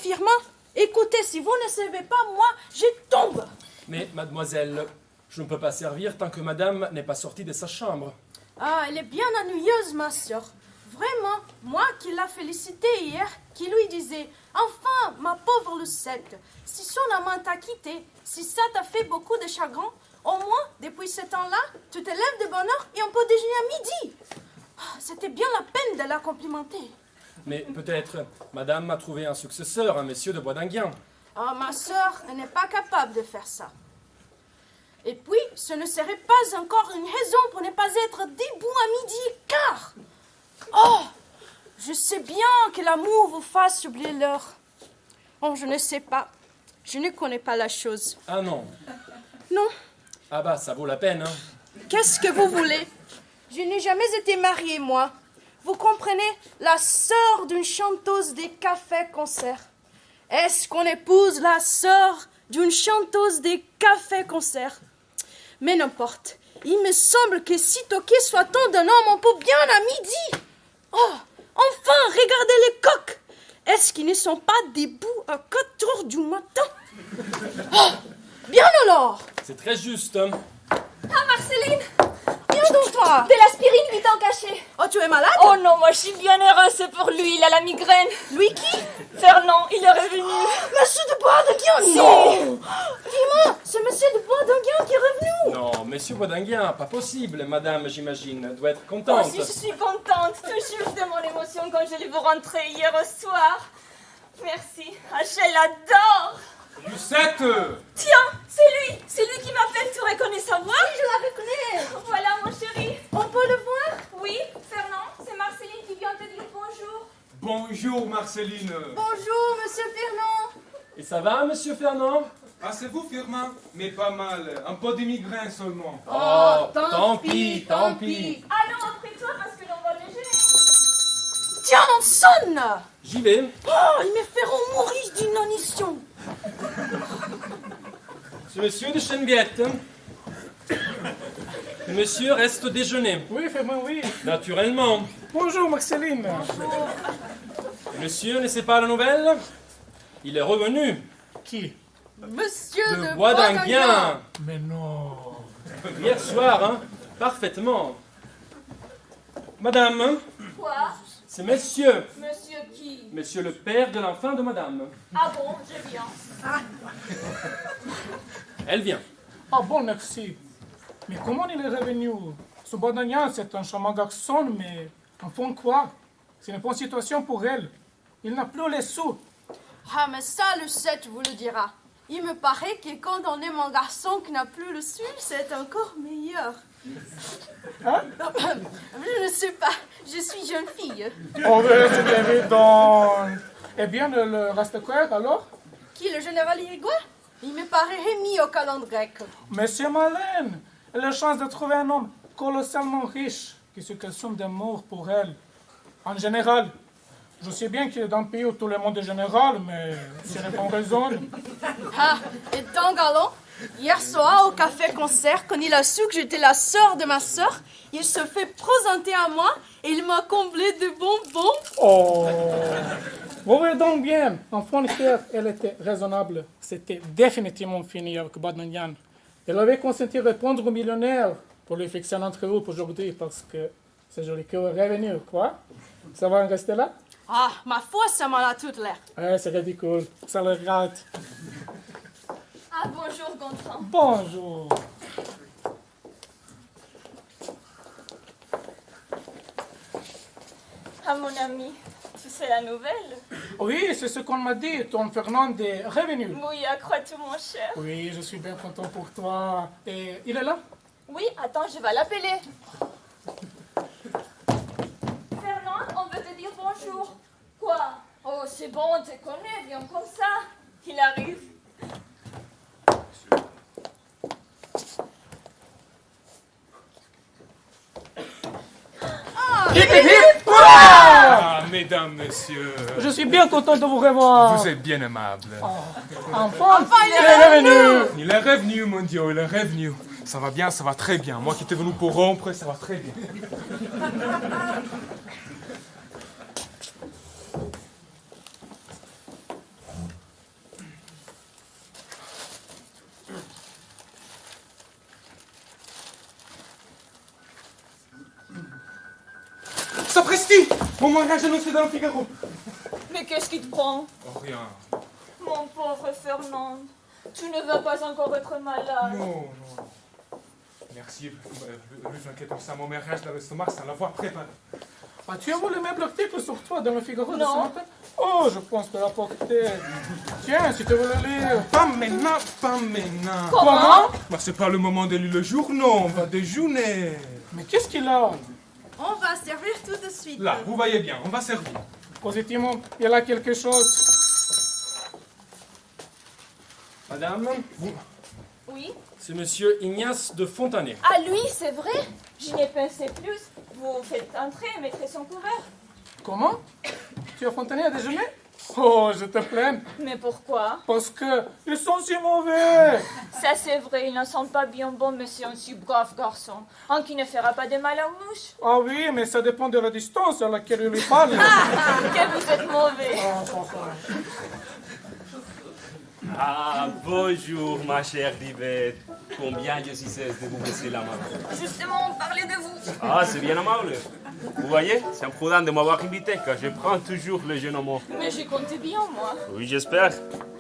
Firmin, écoutez, si vous ne savez pas, moi, je tombe. Mais, mademoiselle, je ne peux pas servir tant que madame n'est pas sortie de sa chambre. Ah, elle est bien ennuyeuse, ma sœur. Vraiment, moi qui l'a félicité hier, qui lui disait « Enfin, ma pauvre Lucette, si son amant t'a quitté, si ça t'a fait beaucoup de chagrin, au moins, depuis ce temps-là, tu te lèves de bonne heure et on peut déjeuner à midi. C'était bien la peine de la complimenter. » Mais peut-être madame a trouvé un successeur, un monsieur de Bois-d'Enghien. Ah, ma sœur, elle n'est pas capable de faire ça. Et puis, ce ne serait pas encore une raison pour ne pas être debout à midi et quart. Oh, je sais bien que l'amour vous fasse oublier l'heure. Oh, je ne sais pas. Je ne connais pas la chose. Ah non. Non. Ah bah, ça vaut la peine, hein. Qu'est-ce que vous voulez? Je n'ai jamais été mariée, moi. Vous comprenez? La sœur d'une chanteuse des cafés-concerts. Est-ce qu'on épouse la sœur d'une chanteuse des cafés-concerts? Mais n'importe. Il me semble que si toqué soit-on d'un homme, on peut bien à midi. Oh, enfin, regardez les coqs. Est-ce qu'ils ne sont pas debout à 4 heures du matin? Oh, bien alors. C'est très juste, hein. Ah, Marceline! Viens donc, toi. De l'aspirine vite en cachet. Oh, tu es malade? Oh non, moi je suis bien heureuse, c'est pour lui, il a la migraine. Lui qui? Fernand, il est revenu. Monsieur de Bois-d'Enghien. Non. Dis-moi, c'est monsieur de Bois-d'Enghien qui est revenu. Non, monsieur Bois-d'Enghien, pas possible, madame, j'imagine, doit être Moi contente. aussi je suis contente, toujours de mon émotion quand je l'ai vu rentrer hier au soir. Merci, ah, je l'adore. Lucette! Tiens, c'est lui qui m'appelle, tu reconnais sa voix? Oui, je la reconnais. Voilà mon chéri. On peut le voir? Oui, Fernand, c'est Marceline qui vient te dire bonjour. Bonjour Marceline. Bonjour, monsieur Fernand. Et ça va, monsieur Fernand? Ah, c'est vous Firmin? Mais pas mal, un peu de migraine seulement. Oh, tant pis. Allons après toi parce que l'on va déjeuner. Tiens, on sonne. J'y vais. Oh, ils me feront mourir d'inanition. C'est monsieur de Chenviette. Le monsieur reste au déjeuner. Oui, Firmin, oui. Naturellement. Bonjour, Marceline. Le monsieur ne sait pas la nouvelle? Il est revenu. Qui? Monsieur De de Bois-d'Enghien. Mais non. Hier soir, hein. Parfaitement. Madame, Quoi? c'est monsieur. Monsieur qui? Monsieur le père de l'enfant de madame. Ah bon, je viens. Elle vient. Ah bon, merci. Mais comment il est revenu? Ce Bois-d'Enghien, c'est un charmant garçon, mais en fond quoi? C'est une bonne situation pour elle. Il n'a plus les sous. Ah, mais ça, Lucette vous le dira. Il me paraît que quand on aime un garçon qui n'a plus le sou, c'est encore meilleur. Hein? Je ne sais pas, je suis jeune fille. Oh, c'est évident. Eh bien, le reste quoi alors? Qui, le général Irigoyen? Il me paraît remis au calendrier grec. Monsieur Malène, elle a la chance de trouver un homme colossalement riche qui se consomme d'amour pour elle. En général, je sais bien qu'il est dans un pays où tout le monde est général, mais ce n'est pas une raison. Ah, et tant galant, hier soir au café-concert, quand il a su que j'étais la sœur de ma sœur, il se fait présenter à moi et il m'a comblé de bonbons. Oh, vous voyez donc bien, en frontière, elle était raisonnable. C'était définitivement fini avec Bois-d'Enghien. Elle avait consenti à répondre au millionnaire pour lui fixer un entrevue pour aujourd'hui parce que c'est joli que est revenu, quoi. Ça va en rester là? Ah, ma foi, ça m'en a toute l'air. Ouais, c'est ridicule. Ça le rate. Ah bonjour Gontran. Bonjour. Ah mon ami, tu sais la nouvelle? Oui, c'est ce qu'on m'a dit. Ton Fernand est revenu. Oui, accrois-tu mon cher. Oui, je suis bien content pour toi. Et il est là? Oui, attends, je vais l'appeler. Fernand, on veut te dire bonjour. Quoi? Oh, c'est bon, on te connaît, viens comme ça. Il arrive. Ah, mesdames, messieurs, Je suis bien content de vous revoir. vous êtes bien aimables. Enfin, il est revenu. Il est revenu, mon Dieu, il est revenu. Ça va bien, ça va très bien. Moi qui étais venu pour rompre, ça va très bien. Basti! Mon mariage annoncé dans le Figaro. Mais qu'est-ce qui te prend? Oh, rien. Mon pauvre Fernand, tu ne vas pas encore être malade. Non. Merci. Lui, t'inquiète, ça, mon mariage dans l'estomac, sans l'avoir préparé. Ah, tu as vu le même article sur toi dans le Figaro de ce Non. matin? Oh, je pense que la portée. Tiens, si tu veux le lire. Pas maintenant, pas maintenant. Comment? Bah, c'est pas le moment de lire le journal, on va déjeuner. Mais qu'est-ce qu'il a? On va servir tout de suite. Là, vous voyez bien, on va servir. Positivement, il y a là quelque chose. Madame, vous, Oui? c'est monsieur Ignace de Fontanet. Ah, lui, c'est vrai? Je n'ai pensé plus. Vous faites entrer, mettrez son couvert. Comment? Tu as Fontanet à déjeuner? Oh, je te plains. Mais pourquoi? Parce que ils sont si mauvais. Ça, c'est vrai, ils ne sont pas bien bons, monsieur, un si brave garçon. Un qui ne fera pas de mal aux mouches. Ah oui, mais ça dépend de la distance à laquelle il lui parle. Que vous êtes mauvais. Ah, bonjour, ma chère Divette. Combien je suis cesse de vous baisser la main. Justement, on parlait de vous. Ah, c'est bien amable. Vous voyez, c'est imprudent de m'avoir invité, car je prends toujours le jeune homme. Mais j'ai compté bien, moi. Oui, j'espère.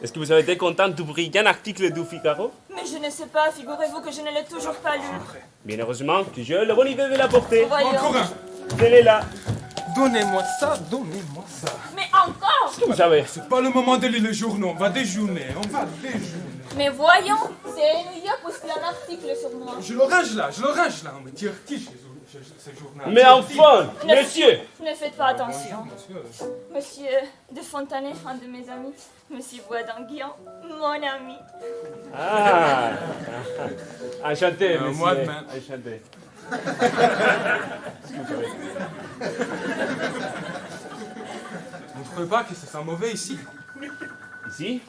Est-ce que vous avez été content d'ouvrir un article du Figaro? Mais je ne sais pas, figurez-vous que je ne l'ai toujours pas lu. Bien heureusement que j'ai le bon idée de l'apporter. Voyons. Encore un. Elle est là. Donnez-moi ça, donnez-moi ça. Mais encore! Vous savez, C'est pas le moment de lire le journal, on va déjeuner, Mais voyons, c'est New York où il y a un article sur moi. Je le range là, on me tire qui ce journal? mais enfin, monsieur. Ne faites pas attention. Monsieur. Monsieur de Fontanet, un de mes amis. Monsieur Boisdanguian, mon ami. Ah, enchanté, monsieur. moi de même. Enchanté. Vous ne trouvez pas que ça sent mauvais ici? Ici?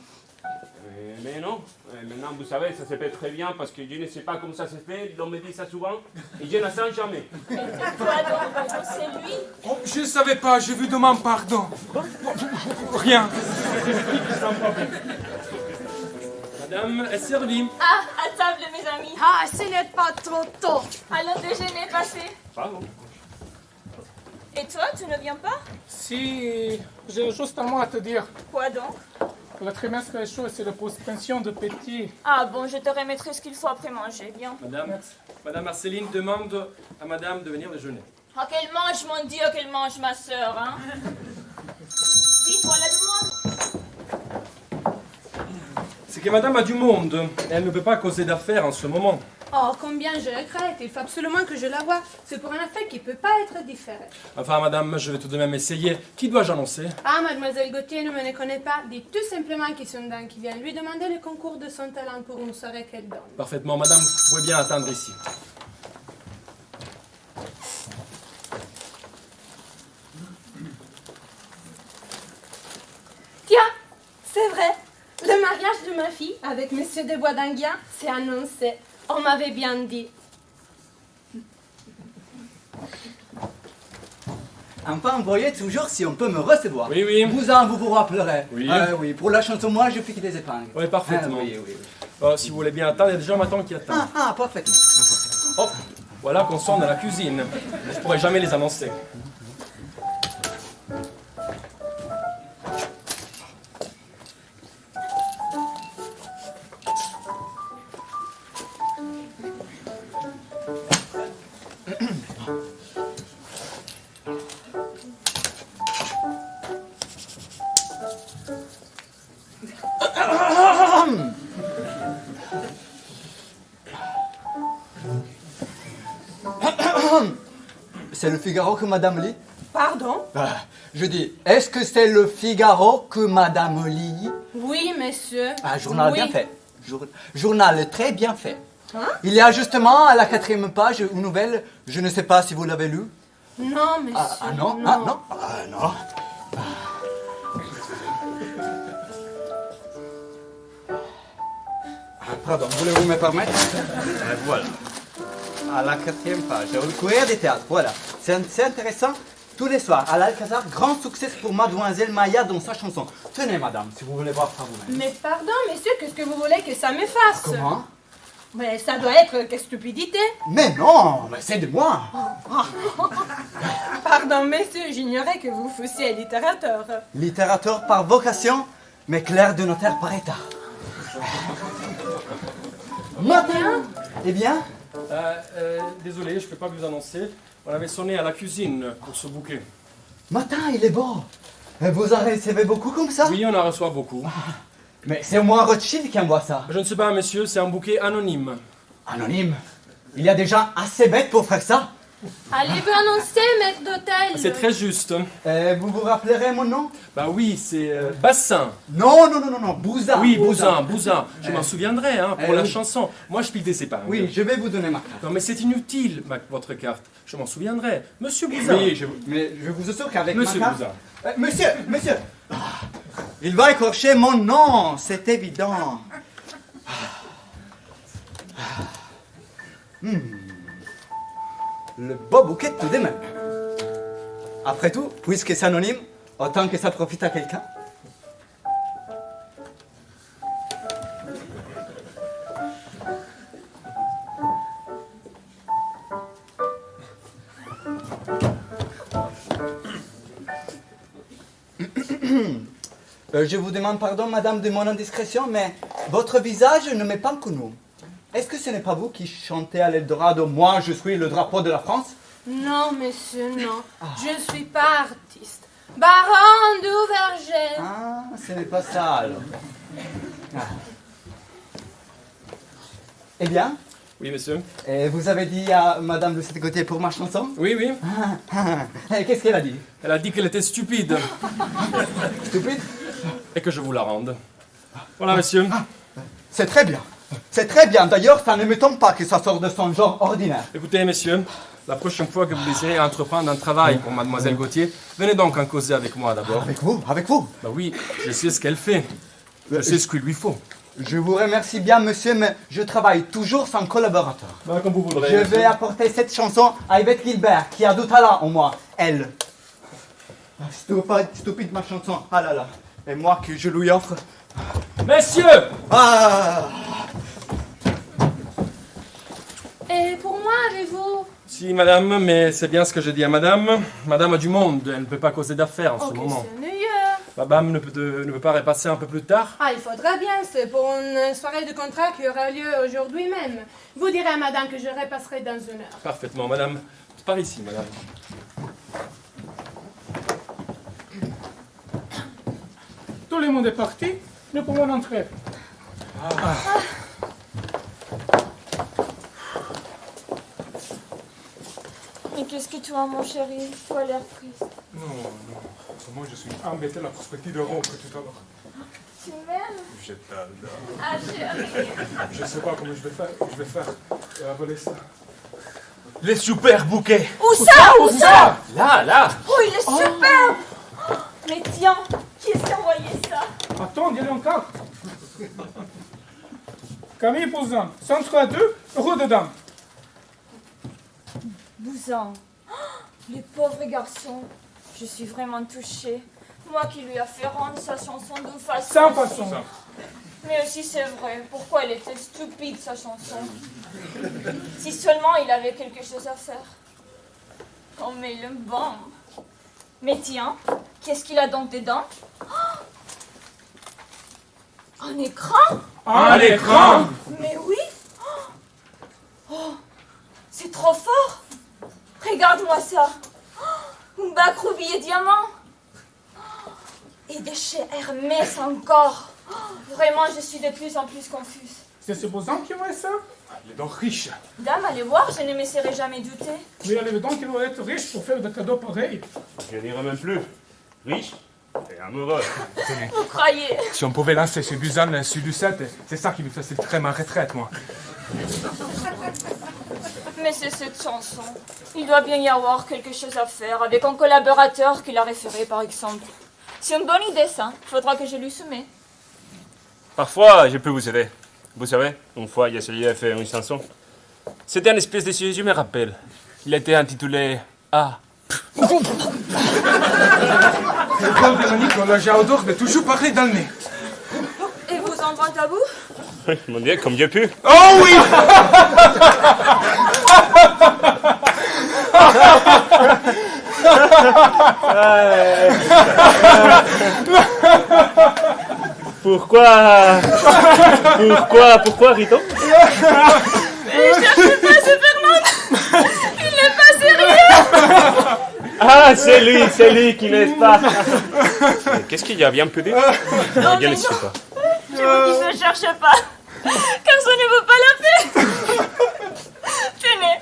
Mais non. Maintenant, vous savez, ça se fait très bien parce que je ne sais pas comment ça se fait. L'on me dit ça souvent et je ne sens jamais. Quoi donc? C'est lui? Oh, je ne savais pas, je vous demande pardon. Rien. Madame est servie. Ah, à table, mes amis. Ah, ce n'est pas trop tôt. Allons déjeuner, passez. Pardon. Et toi, tu ne viens pas? Si j'ai juste un mot à te dire. Quoi donc? Le trimestre est chaud et c'est la pension de petit. Ah bon, je te remettrai ce qu'il faut après manger, bien. Madame Marceline demande à madame de venir déjeuner. Ah, qu'elle mange, mon Dieu, qu'elle mange, ma sœur, hein. Vite, voilà du monde. C'est que madame a du monde. Elle ne peut pas causer d'affaires en ce moment. Oh, combien je regrette. Il faut absolument que je la voie. C'est pour un affaire qui ne peut pas être différé. Enfin, madame, je vais tout de même essayer. Qui dois-je annoncer? Ah, mademoiselle Gauthier ne me connaît pas. Dites tout simplement qu'ils sont d'un qui vient lui demander le concours de son talent pour une soirée qu'elle donne. Parfaitement, madame, vous pouvez bien attendre ici. Tiens, c'est vrai. Le mariage de ma fille avec monsieur de Boisdanguian s'est annoncé. On m'avait bien dit. Enfin, vous voyez toujours si on peut me recevoir. Oui, oui. Vous rappellerez. Oui. Oui, pour la chanson, moi, je pique des épingles. Oui, parfaitement. Oui, oui. Oh, si vous voulez bien attendre, il y a déjà ma tante qui attend. Parfaitement. Oh, voilà qu'on sonne à la cuisine. Je ne pourrai jamais les annoncer. C'est le Figaro que madame lit? Pardon? Je dis, est-ce que c'est le Figaro que madame lit? Oui, monsieur. Journal Oui. bien fait. Journal très bien fait. Hein? Il y a justement à la 4e page une nouvelle, je ne sais pas si vous l'avez lue. Non, monsieur. Non. Pardon, voulez-vous me permettre? Voilà. À la 4e page, le courrier des théâtres, voilà. C'est intéressant. Tous les soirs, à l'Alcazar, grand succès pour Mademoiselle Maya dans sa chanson. Tenez, madame, si vous voulez voir par vous-même. Mais pardon, monsieur, qu'est-ce que vous voulez que ça me fasse? Comment? Mais ça doit être quelle stupidité. Mais non, mais c'est de moi. Pardon, messieurs, j'ignorais que vous fussiez littérateur. Littérateur par vocation, mais clerc de notaire par état. Matin. Eh bien, Désolé, je peux pas vous annoncer. On avait sonné à la cuisine pour ce bouquet. matin, il est beau. Et vous en recevez beaucoup comme ça? Oui, on en reçoit beaucoup. Mais c'est moi Rothschild qui envoie ça. Je ne sais pas, monsieur, c'est un bouquet anonyme. Anonyme. Il y a des gens assez bêtes pour faire ça. Allez-vous annoncer, maître d'hôtel? C'est très juste. Vous vous rappellerez mon nom? Bah oui, c'est Bassin. Non, Bouza. Oui, Bousin. Je m'en souviendrai, hein, pour la oui. chanson. Moi, je pique des épingles. Oui, je vais vous donner ma carte. Non, mais c'est inutile, votre carte. Je m'en souviendrai. Monsieur Bousin. Oui, mais je vous assure qu'avec Monsieur ma carte... Bousin. Monsieur Ah, il va écorcher mon nom, c'est évident. Le beau bouquet tout de même. Après tout, puisque c'est anonyme, autant que ça profite à quelqu'un. Je vous demande pardon, madame, de mon indiscrétion, mais votre visage ne m'est pas connu. Est-ce que ce n'est pas vous qui chantez à l'Eldorado « Moi, je suis le drapeau de la France » Non, monsieur, non. Je ne suis pas artiste. Baron Duverger. Ah, ce n'est pas ça alors. Ah. Eh bien, Oui, monsieur. vous avez dit à madame de cette côté pour ma chanson? Oui. Qu'est-ce qu'elle a dit? Elle a dit qu'elle était stupide Stupide? et que je vous la rende. Voilà, monsieur. C'est très bien. C'est très bien. D'ailleurs, ça ne m'étonne pas que ça sorte de son genre ordinaire. Écoutez, messieurs, la prochaine fois que vous désirez entreprendre un travail pour mademoiselle Gauthier, venez donc en causer avec moi d'abord. Avec vous? Bah oui, je sais ce qu'elle fait. Je sais ce qu'il lui faut. Je vous remercie bien, monsieur, mais je travaille toujours sans collaborateur. Bah, comme vous voudrez. Je vais apporter cette chanson à Yvette Gilbert, qui a du talent au moins. Elle. Stupide ma chanson. Ah là là. Et moi que je lui offre. Messieurs! Ah! Et pour moi, avez-vous... Si, madame, mais c'est bien ce que je dis à madame. Madame a du monde, elle ne peut pas causer d'affaires en ce Ok, moment. c'est ennuyeux. Madame ne peut pas repasser un peu plus tard? Ah, il faudra bien, c'est pour une soirée de contrat qui aura lieu aujourd'hui même. Vous direz à madame que je repasserai dans une heure. Parfaitement, madame. Par ici, madame. Tout le monde est parti, nous pouvons entrer. Mais qu'est-ce que tu as, mon chéri? Tu as l'air triste. Non. Moi, je suis embêté à la perspective de rompre tout à l'heure. Tu m'aimes? Je t'adore. Ah, chéri. Je sais pas comment je vais faire. Voler ça. Les super bouquets. Où ça? Là. Oh, il est superbe! Oh, mais tiens, qui est-ce qui a envoyé ça? Attends, il y a encore. Camille Pouzin, 132, rue de Dame. Bousin. Oh, les pauvres garçons. Je suis vraiment touchée. Moi qui lui a fait rendre sa chanson de façon. Sans façon. Mais aussi c'est vrai. Pourquoi elle était stupide sa chanson? Si seulement il avait quelque chose à faire. Oh mais le bon. Mais tiens, qu'est-ce qu'il a donc dedans? Oh, un écran? Un écran! Mais oui! Oh, c'est trop fort! Regarde-moi ça! Oh, un bac rubis et diamant! Oh, et des chez Hermès encore! Oh, vraiment, je suis de plus en plus confuse. C'est ce Pouzin qui voit ça? Il est donc riche. Dame, allez voir, je ne me serais jamais douté. Oui, allez donc, il doit être riche pour faire des cadeaux pareils. Je dirais même plus. Riche et amoureux. Vous croyez? Si on pouvait lancer ce Buzan sur du 7, c'est ça qui me faciliterait ma retraite, moi. Mais c'est cette chanson. Il doit bien y avoir quelque chose à faire avec un collaborateur qui l'a référé, par exemple. C'est une bonne idée, ça. Faudra que je lui soumets. Parfois, je peux vous aider. Vous savez, une fois, il y a celui qui a fait une chanson. C'était une espèce de sujet, je me rappelle. Il était intitulé Ah. Le grand démonique, on l'a déjà odeur de toujours parler dans le nez. Et vous en à bout? Oui, mon Dieu, comme Dieu pu. Oh oui! Pourquoi, Rito? Mais cherchez pas, c'est Fernand! Il n'est pas sérieux! Ah, c'est lui qui n'est pas. Qu'est-ce qu'il y a, bien pu dire? Non, Bien mais ne sais pas. Je vous dis, ne cherchez pas, car ça ne vaut pas la peine. Tenez,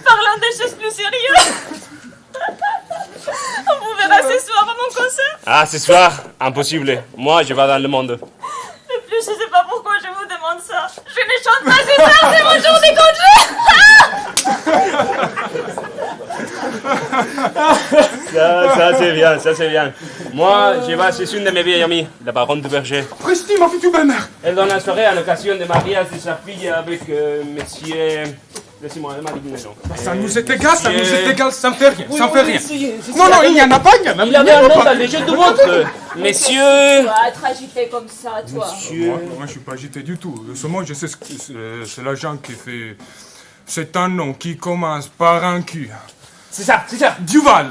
parlons des choses plus sérieuses. On vous verra ce soir à mon concert. Ah, ce soir, impossible. Moi, je vais dans le monde. De plus, je sais pas pourquoi je vous demande ça. Je ne chante pas ce soir, c'est mon jour de congé. Ça c'est bien. Moi, je vais chez une de mes vieilles amies, la baronne de Berger. Presti, ma future belle-mère! Elle donne la soirée à l'occasion du mariage de sa fille avec monsieur... Laissez-moi, elle m'a dit le nom. Ça nous est égal, ça me fait rien, Oui, ça me fait rien. si, Non, il n'y en a pas, il y en a Il avait un nom dans les jeux de montre. Messieurs... Tu vas être agité comme ça, toi. Moi, je ne suis pas agité du tout. Seulement, je sais ce que c'est l'agent qui fait... C'est un nom qui commence par un Q. C'est ça. Duval.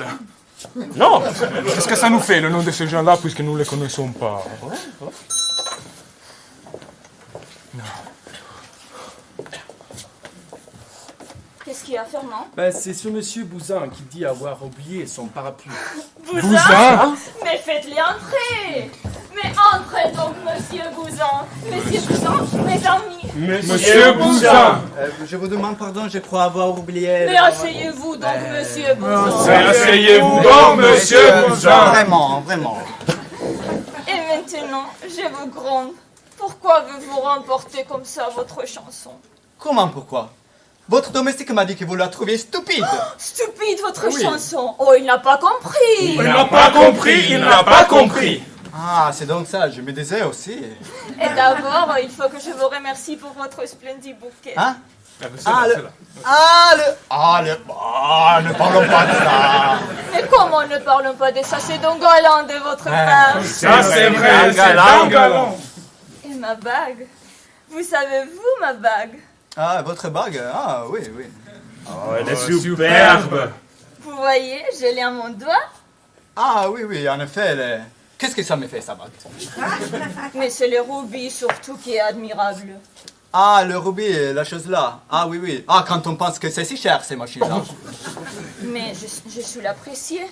Non. Qu'est-ce que ça nous fait, le nom de ces gens-là, puisque nous ne les connaissons pas? Qu'est-ce qu'il y a, Fernand? Ben, c'est ce monsieur Bouzin qui dit avoir oublié son parapluie. Bouzin? Mais faites-les entrer. Mais entrez donc, monsieur Bouzin. Monsieur Bouzin, mes amis. Monsieur Bouzin. Je vous demande pardon, je crois avoir oublié... Mais asseyez-vous donc, monsieur Bouzin. Asseyez-vous donc, monsieur Bouzin. Vraiment. Et maintenant, je vous gronde. Pourquoi vous remporter comme ça votre chanson? Comment, pourquoi? Votre domestique m'a dit que vous la trouviez stupide. Stupide votre Oui. chanson. Oh, il n'a pas compris. Il n'a pas compris. Ah, c'est donc ça, je me disais aussi. Et d'abord, il faut que je vous remercie pour votre splendide bouquet. Hein? Ah, ne parlons pas de ça. Mais comment ne parlons pas de ça? C'est donc galant de votre part. ça c'est vrai, c'est un galant. Et ma bague? Vous savez-vous ma bague? Ah, votre bague? Ah, oui. Oh, elle est superbe. Vous voyez, je l'ai à mon doigt. Ah, oui, en effet, qu'est-ce que ça me fait, ça bague? Mais c'est le rubis surtout qui est admirable. Ah, le rubis, la chose là. Ah, oui. Ah, quand on pense que c'est si cher, ces machines-là. Mais je suis l'apprécier.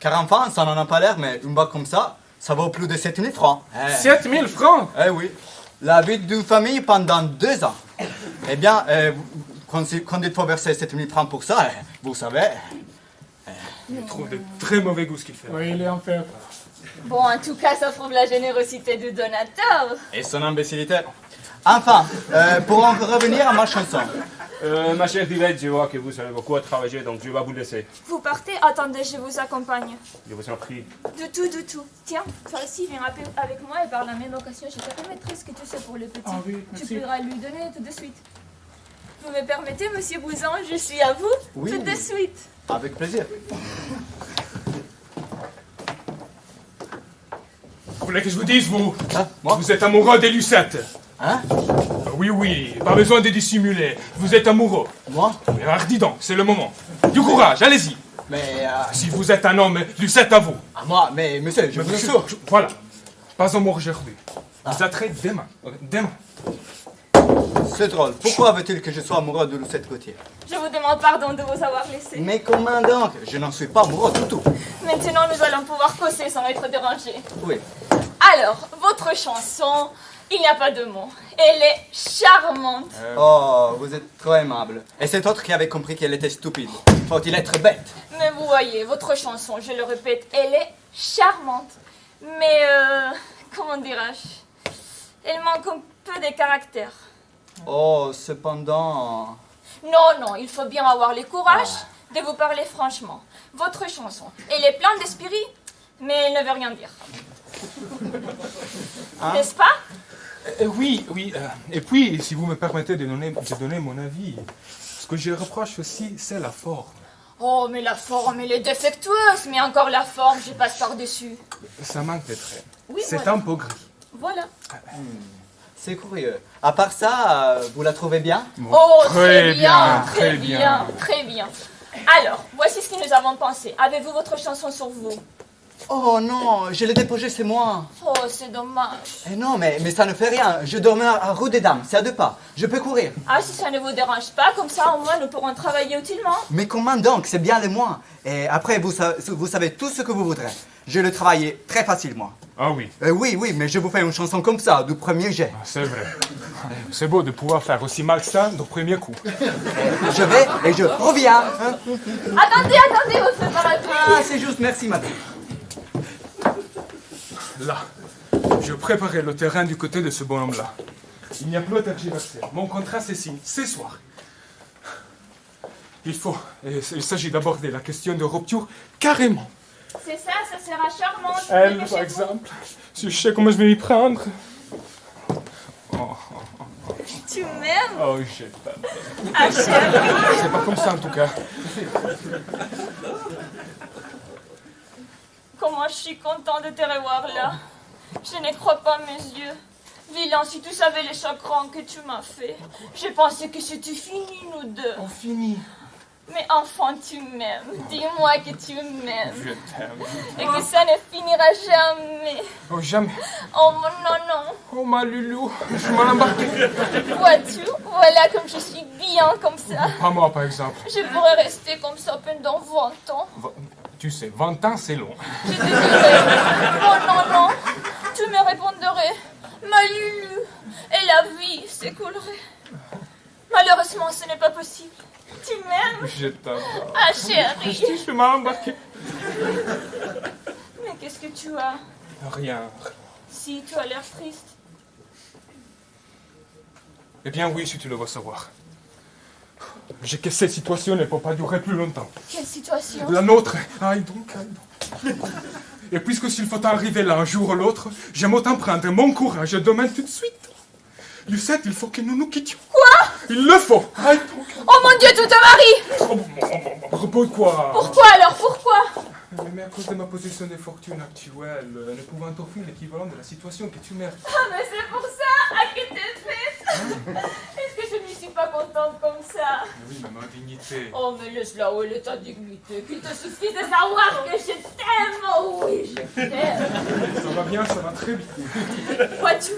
Car enfin, ça n'en a pas l'air, mais une bague comme ça, ça vaut plus de 7000 francs. 7000 francs. Eh oui. La vie d'une famille pendant 2 ans. Eh bien, quand il faut verser 7000 francs pour ça, vous savez... Il trouve de très mauvais goût ce qu'il fait. Oui, il est en fait. Bon, en tout cas, ça prouve la générosité du donateur. Et son imbécilité. Enfin, pour en revenir à ma chanson. Ma chère Vivette, je vois que vous savez beaucoup à travailler, donc je vais vous laisser. Vous partez? Attendez, je vous accompagne. Je vous en prie. Du tout. Tiens, toi aussi, viens avec moi et par la même occasion, je te remettrai ce que tu sais pour le petit. Ah oui, tu merci. pourras lui donner tout de suite. Vous me permettez, monsieur Bouzin, je suis à vous Oui. tout de suite. Avec plaisir. Vous voulez que je vous dise, vous? Hein, moi? Vous êtes amoureux des Lucettes. Hein? Oui, pas besoin de dissimuler. Vous êtes amoureux. Moi? Oui, alors dis donc, c'est le moment. Du courage, allez-y. Mais, Si vous êtes un homme, Lucette à vous. moi, mais monsieur, je vous assure. Voilà. Pas amour aujourd'hui. Vous attraitez demain. Demain. C'est drôle. Pourquoi veut-il que je sois amoureux de Lucette Gauthier? Je vous demande pardon de vous avoir laissé. Mais comment donc? Je n'en suis pas amoureux du tout. Maintenant, nous allons pouvoir causer sans être dérangés. Oui. Alors, votre chanson, il n'y a pas de mots. Elle est charmante. Oh, vous êtes trop aimable. Et cet autre qui avait compris qu'elle était stupide. Faut-il être bête? Mais vous voyez, votre chanson, je le répète, elle est charmante. Mais, comment dirais-je? Elle manque un peu de caractère. Oh, cependant... Non, il faut bien avoir le courage de vous parler franchement. Votre chanson, elle est pleine d'esprit, mais elle ne veut rien dire. N'est-ce pas? Oui. Et puis, si vous me permettez de donner mon avis, ce que je reproche aussi, c'est la forme. Oh, mais la forme, elle est défectueuse. Mais encore la forme, je passe par-dessus. Ça manque de traits. Oui, C'est voilà. un peu gris. Voilà. C'est curieux. À part ça, vous la trouvez bien? Oh, Très bien, très très bien, très bien. Alors, voici ce que nous avons pensé. Avez-vous votre chanson sur vous? Oh non, je l'ai déposée chez moi. Oh, c'est dommage. Eh non, mais ça ne fait rien. Je dormais à rue des Dames, c'est à 2 pas. Je peux courir. Ah, si ça ne vous dérange pas, comme ça au moins nous pourrons travailler utilement. Mais comment donc? C'est bien les mois. Et après, vous savez tout ce que vous voudrez. Je le travaillais très facilement. Ah oui, Oui, mais je vous fais une chanson comme ça, du premier jet. c'est vrai. C'est beau de pouvoir faire aussi mal que ça du premier coup. Je vais et je reviens. Hein? Attendez, votre préparateur. Ah, c'est juste, merci madame. Là, je préparais le terrain du côté de ce bonhomme-là. Il n'y a plus à tergiverser. Mon contrat se signe ce soir. Il s'agit d'aborder la question de rupture carrément. C'est ça, ça sera charmant. Elle, par exemple, si je sais comment je vais m'y prendre. Tu m'aimes? Oh, je t'aime. Ah, chérie. C'est pas comme ça en tout cas. Comment je suis contente de te revoir là. Je ne crois pas mes yeux. Vilain, si tu savais les chagrins que tu m'as fait. Je pensais que c'était fini, nous deux. On finit. Mais enfant, tu m'aimes. Dis-moi que tu m'aimes. Je t'aime. Et que ça ne finira jamais. Oh, jamais. Oh non. Oh, ma loulou. Je m'en embarque. Vois-tu, voilà comme je suis bien comme ça. Pas moi, par exemple. Je pourrais rester comme ça pendant 20 ans. Tu sais, 20 ans, c'est long. Je te dirais, oh non, tu me répondrais, ma Lulu, et la vie s'écoulerait. Malheureusement, ce n'est pas possible. Tu m'aimes? Je t'aime. Ah, chérie. Je m'en embarqué. Mais qu'est-ce que tu as? Rien. Si, tu as l'air triste. Eh bien oui, si tu le veux savoir. J'ai que cette situation ne peut pas durer plus longtemps. Quelle situation? La nôtre. Aïe donc. Et puisque s'il faut arriver là un jour ou l'autre, j'aime autant prendre mon courage demain tout de suite. Lucette, il faut que nous nous quittions. Quoi? Il le faut. Aïe donc. Oh mon Dieu, tu te maries! Pourquoi? Pourquoi alors? Pourquoi? Mais à cause de ma position de fortune actuelle, ne pouvant t'offrir l'équivalent de la situation que tu mérites. Ah, mais c'est pour ça! À qui t'es faite? Est-ce que je n'y suis pas contente comme ça? Oui, mais ma dignité. Oh, mais laisse là où est ta dignité. Qu'il te suffit de savoir que je t'aime. Oh oui, je t'aime. Ça va bien, ça va très bien. Vois-tu,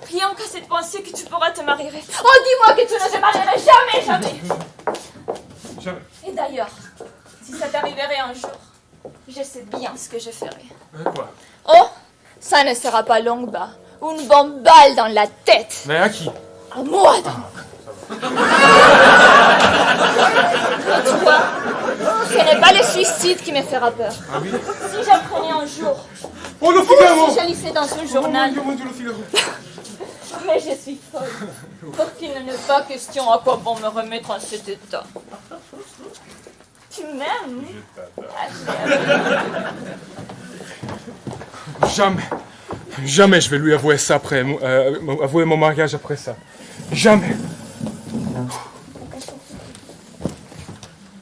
rien qu'à cette pensée que tu pourras te marier. Oh, dis-moi que tu ne te marierais jamais. Jamais. Et d'ailleurs, si ça t'arriverait un jour, je sais bien ce que je ferai. Quoi? Oh, ça ne sera pas longue bas. Une bonne balle dans la tête. Mais à qui? À moi donc. Et tu vois, ce n'est pas le suicide qui me fera peur. Ah oui? Si j'apprenais un jour, Oh, le ou Figaro! si je lisais dans un Oh journal, mon Dieu, le Figaro! mais je suis folle, pour qu'il ne n'est pas question à quoi bon me remettre en cet état. Tu m'aimes? Jamais je vais lui avouer ça après, avouer mon mariage après ça. Jamais.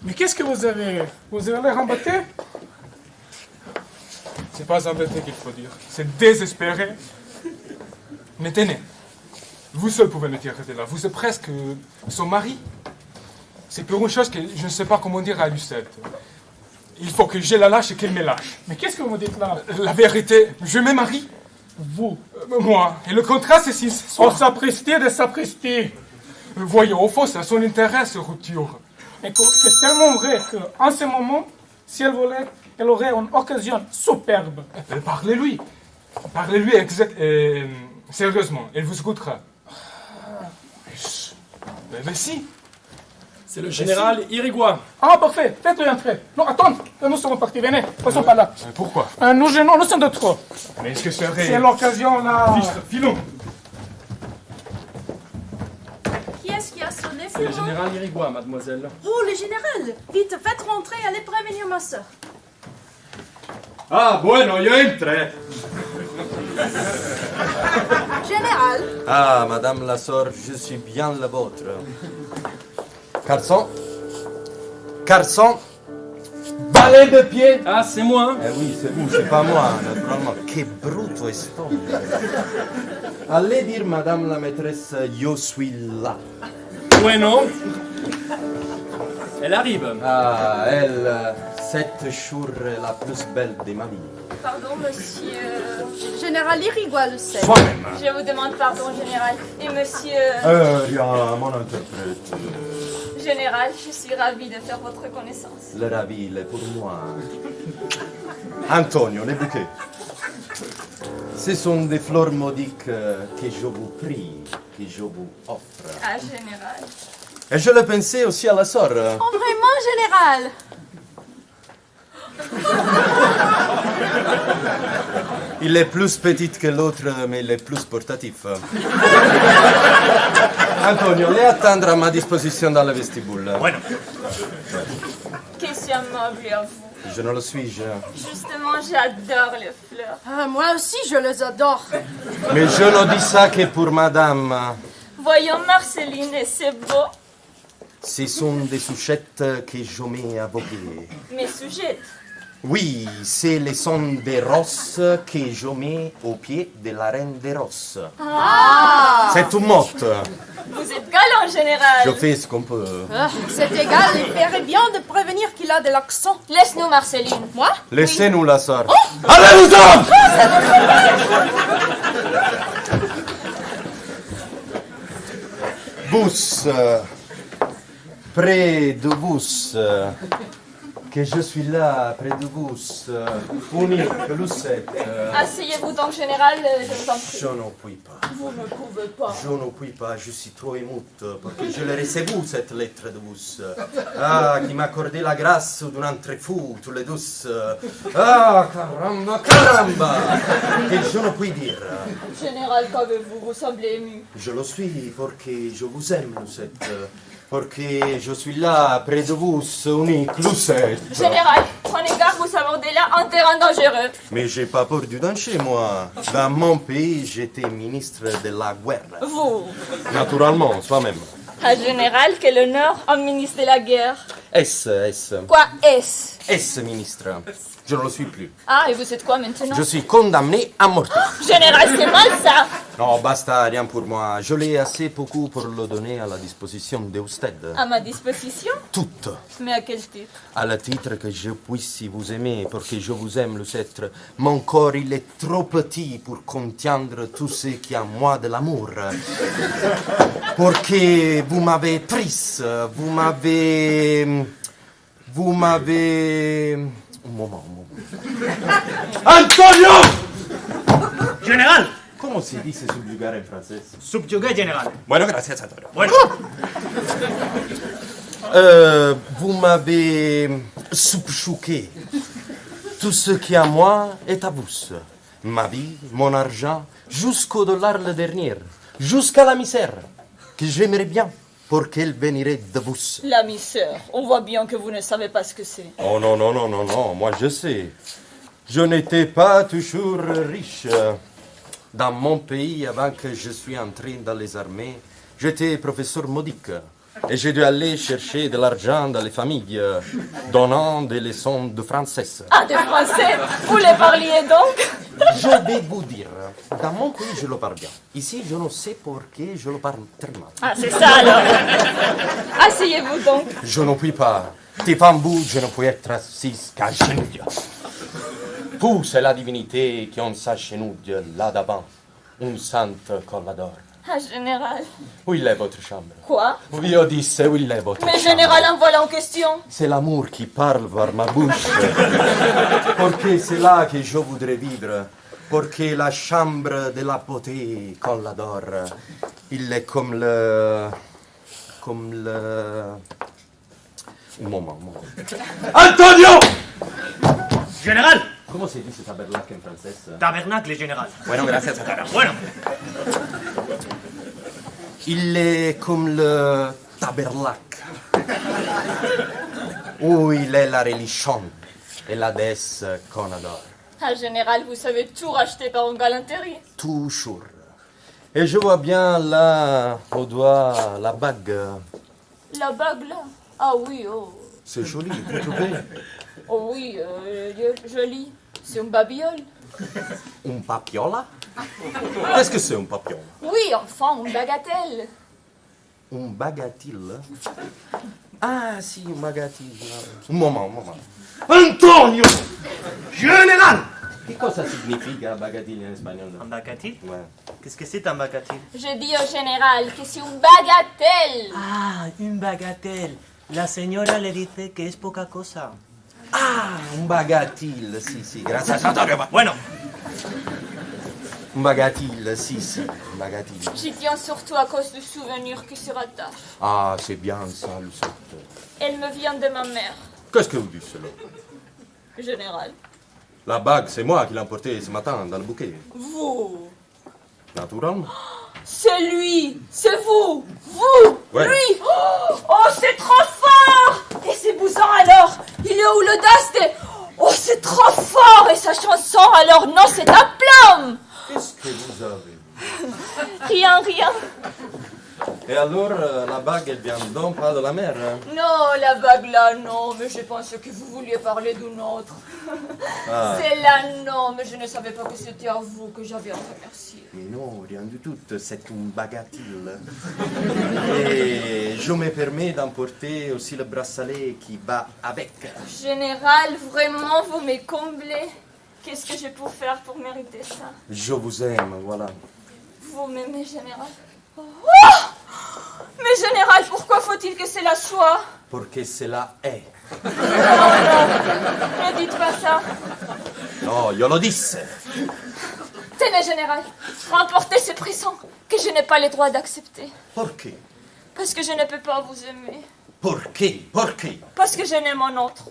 Mais qu'est-ce que vous avez? Vous avez l'air embêté? C'est pas embêté qu'il faut dire, c'est désespéré. Mais tenez, vous seul pouvez me tirer de là. Vous êtes presque son mari. C'est pour une chose que je ne sais pas comment dire à Lucette. Il faut que je la lâche et qu'elle me lâche. Mais qu'est-ce que vous dites là? La vérité, je me marie. Vous? Moi. Et le contrat, c'est si ce Oh, soir. sapristi de sapristi! Voyons, au fond, c'est à son intérêt, cette rupture. Écoute, c'est tellement vrai qu'en ce moment, si elle voulait, elle aurait une occasion superbe. Parlez-lui. Parlez-lui sérieusement. Elle vous écoutera. Mais si. C'est le général Irigoyen. Ah, parfait, faites-le entrer. Non, attends, nous serons partis, venez, passons par là. Pourquoi? Nous gênons, nous sommes de trop. Mais est-ce que c'est vrai? C'est l'occasion là. Filons. Qui est-ce qui a sonné, C'est le Florent? général Irigoyen, mademoiselle. Oh, le général! Vite, faites rentrer, allez prévenir ma soeur. Ah, bueno, yo entré. Général! Ah, madame la sœur, je suis bien la vôtre. Garçon, balai de pied. Ah, c'est moi. Eh oui, c'est vous, c'est pas moi, naturellement. Que brutto estomac. Allez dire, madame la maîtresse, je suis là. Bueno. Elle arrive. Ah, elle, cette jour est la plus belle de ma vie. Pardon, monsieur. Général Irigoyen le sait. Toi-même. Je vous demande pardon, général. Et monsieur. Il y a mon interprète. Général, je suis ravie de faire votre connaissance. Le ravi, il est pour moi. Antonio, les bouquets. Ce sont des fleurs modiques que je vous prie, que je vous offre. Ah, général. Et je le pensais aussi à la sœur. Oh, vraiment, général? Il est plus petit que l'autre, mais il est plus portatif. Antonio, les attendre à ma disposition dans le vestibule. Bueno. Qu'est-ce amable à vous. Je ne le suis-je. Justement, j'adore les fleurs. Ah, moi aussi, je les adore. Mais je ne dis ça que pour madame. Voyons Marceline et c'est beau. Ce sont des souchettes que je mets à vos pieds. Mes sujets. Oui, c'est les sons des roses que je mets au pied de la reine des roses. Ah! C'est tout mot. Vous êtes galant, général. Je fais ce qu'on peut. Ah, c'est égal, il ferait bien de prévenir qu'il a de l'accent. Laisse-nous, Marceline. Moi? Laissez-nous la sœur. Allez-vous-en! Vous, près de vous, que je suis là, près de vous, unique, Lucette. Asseyez-vous donc, général, je vous en prie. Je ne puis pas. Vous ne pouvez pas. Je ne puis pas, je suis trop émoute, parce que je l'ai reçue, cette lettre de vous. Ah, qui m'a accordé la grâce d'un entre fou, tous les douces. Ah, caramba, caramba! Et je ne puis dire. Général, qu'avez-vous? Vous semblez ému. Je le suis, parce que je vous aime, Lucette. Parce que je suis là, près de vous, unique, Lucette. Général, prenez garde, vous abordez là un terrain dangereux. Mais j'ai pas peur du danger, moi. Dans mon pays, j'étais ministre de la guerre. Vous. Naturellement, soi-même. Un général, quel honneur, un ministre de la guerre. S. Quoi est-ce? S, ministre. Je ne le suis plus. Ah, et vous êtes quoi maintenant? Je suis condamné à mort. Général, c'est mal ça. Non, basta, rien pour moi. Je l'ai assez beaucoup pour le donner à la disposition de Usted. À ma disposition? Toute. Mais à quel titre? À le titre que je puisse vous aimer, parce que je vous aime, Lucette. Mon corps, il est trop petit pour contiendre tout ce qui est en moi de l'amour. Parce que vous m'avez prise, vous m'avez... Un moment. Antonio! Général. Comment se dit subjugar en français? Subjugué, général. Bueno, gracias, Antonio. Bueno. Vous m'avez subjugué. Tout ce qui est à moi est à vous. Ma vie, mon argent, jusqu'au dollar le dernier, jusqu'à la misère, que j'aimerais bien, pour qu'elle venirait de vous. La misère. On voit bien que vous ne savez pas ce que c'est. Oh non, moi je sais. Je n'étais pas toujours riche. Dans mon pays, avant que je suis entré dans les armées, j'étais professeur modique. Et j'ai dû aller chercher de l'argent dans les familles, donnant des leçons de français. Ah, de français? Vous les parliez donc? Je vais vous dire, dans mon pays, je le parle bien. Ici, je ne sais pourquoi je le parle très mal. Ah, c'est ça alors. Asseyez-vous donc. Je ne puis pas. Devant vous, je ne peux être assis qu'à genoux. Vous, c'est la divinité qui on s'agenouille là-devant. Une sainte collador. Ah, général. Où il est votre chambre? Quoi? Oui, Odysse, où il est votre Mais chambre? général, en voilà en question. C'est l'amour qui parle vers ma bouche. Parce que c'est là que je voudrais vivre. Parce que la chambre de la beauté qu'on l'adore, il est comme le... Un moment. Antonio! Général. Comment se dit ce tabernacle en français? Tabernacle, général. Bueno, gracias, Antonio. Bueno. Il est comme le tabernacle. Où il est la religion et la déesse qu'on adore. Ah, général, vous savez tout racheter par une galanterie. Toujours. Et je vois bien là, au doigt, la bague. La bague là? Ah oui, oh. C'est joli, vous trouvez? Oh oui, joli. C'est une babiole. Un papiola? Qu'est-ce que c'est un papillon? Oui, enfin, une bagatelle. Un bagatelle? Ah, si, un bagatelle. Un moment. Antonio! Général! Et cosa significa bagatelle en espagnol? Un bagatelle? Ouais. Qu'est-ce que c'est un bagatelle? Je dis au général que c'est une bagatelle. Ah, une bagatelle. La señora le dice que es poca cosa. Ah, un bagatelle, si, gracias Antonio. Bueno, Un bagatelle, si, un bagatelle. J'y tiens surtout à cause du souvenir qui se rattache. Ah, c'est bien ça, Lucette. Elle me vient de ma mère, Qu'est-ce que vous dites, cela? général. La bague, c'est moi qui l'ai emportée ce matin dans le bouquet. Vous. Naturellement. C'est lui. C'est vous. Vous. Ouais. Lui. Oh, c'est trop fort. Et ses bousons alors. Il est où l'audace de... Oh, c'est trop fort. Et sa chanson alors. Non, c'est un plomb. Qu'est-ce que vous avez? Rien. Et alors, la bague, elle vient donc pas de la mer, hein? Non, la bague là, non. Mais je pensais que vous vouliez parler d'une autre. Ah. C'est là, non. Mais je ne savais pas que c'était à vous que j'avais à remercier. Mais non, rien du tout, c'est une bagatelle. Et je me permets d'emporter aussi le bracelet qui va avec. Général, vraiment, vous me comblez. Qu'est-ce que je peux faire pour mériter ça? Je vous aime, voilà. Vous m'aimez, général? Oh! Mais général, pourquoi faut-il que cela soit? Parce que cela est. Non, ne dites pas ça. Non, io lo disse. Tenez, général, remportez ce présent que je n'ai pas le droit d'accepter. Pourquoi? Parce que je ne peux pas vous aimer. Pourquoi? Parce que je n'aime un autre.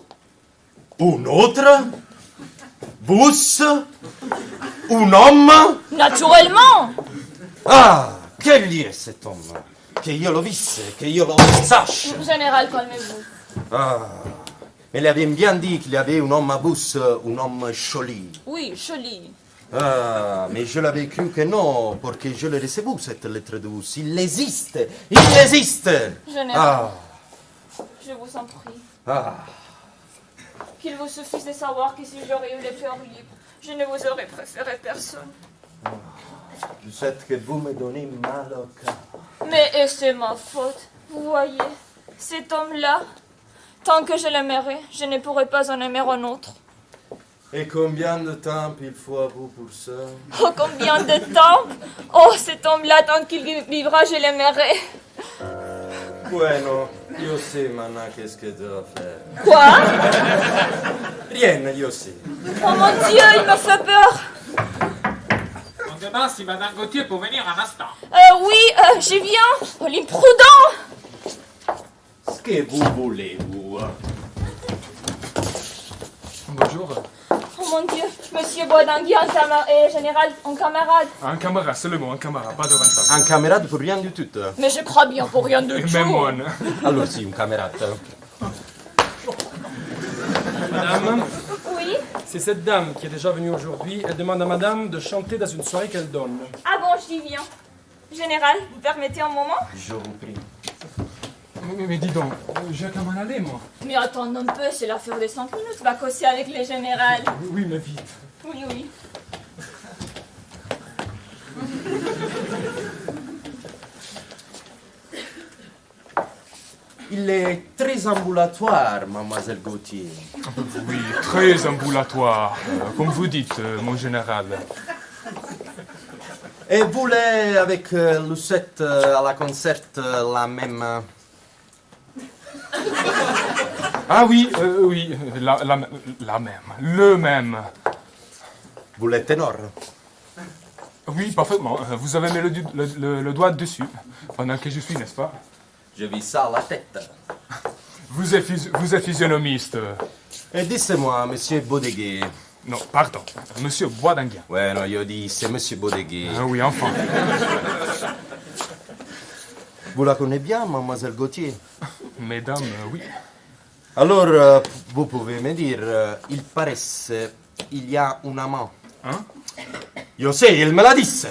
Un autre? Vous? Un homme? Naturellement. Ah, quel est cet homme? Que io lo visse, que io lo sache. Général, calmez-vous. Ah, mais il avait bien dit qu'il y avait un homme à bousse, un homme joli. Oui, joli. Ah, mais je l'avais cru que non, parce que je l'ai reçu, cette lettre douce. Il existe. Général, Ah, je vous en prie. ah. Qu'il vous suffise de savoir que si j'aurais eu le cœur libre, je ne vous aurais préféré personne. Je sais que vous me donnez mal au cœur. Mais c'est ma faute. Vous voyez, cet homme-là, tant que je l'aimerai, je ne pourrai pas en aimer un autre. Et combien de temps il faut à vous pour ça? Oh, combien de temps? Oh, cet homme-là, tant qu'il vivra, je l'aimerai. Bueno, io sais maintenant qu'est-ce que je dois faire. Quoi? Rien, io sais. Oh mon Dieu, il me fait peur. On demande si Madame Gauthier peut venir un instant. Oui, j'y viens. Oh, l'imprudent. Ce que vous voulez, vous? Bonjour. Oh mon Dieu, Monsieur Boisdangui, général, un camarade. Un camarade, seulement un camarade, pas davantage. Un camarade pour rien du tout. Mais je crois bien pour rien de Et tout. même moi. Alors si, un camarade. Madame, Oui? c'est cette dame qui est déjà venue aujourd'hui. Elle demande à madame de chanter dans une soirée qu'elle donne. Ah bon, j'y viens. Général, vous permettez un moment? Je vous prie. Mais dis donc, j'ai qu'à m'en aller, moi. Mais attends un peu, c'est l'affaire des 5 minutes. Va causer avec les générales. Oui, mais vite. Oui. Il est très ambulatoire, mademoiselle Gauthier. Oui, très ambulatoire, comme vous dites, mon général. Et vous voulez, avec Lucette à la concert, la même... Ah oui, oui, la même, le même. Vous l'êtes ténor? Oui, parfaitement. Vous avez mis le doigt dessus, pendant que je suis, n'est-ce pas? Je vis ça à la tête. Vous êtes physionomiste. Et dites-moi, monsieur Baudeguet. Non, pardon, monsieur Boisdanguin. Ouais, non, io dis, c'est monsieur Baudeguet. Ah oui, enfin. Vous la connaissez bien, mademoiselle Gauthier? Mesdames, oui. Alors, vous pouvez me dire, il paraît, il y a un amant. Hein? Je sais, il me l'a dit.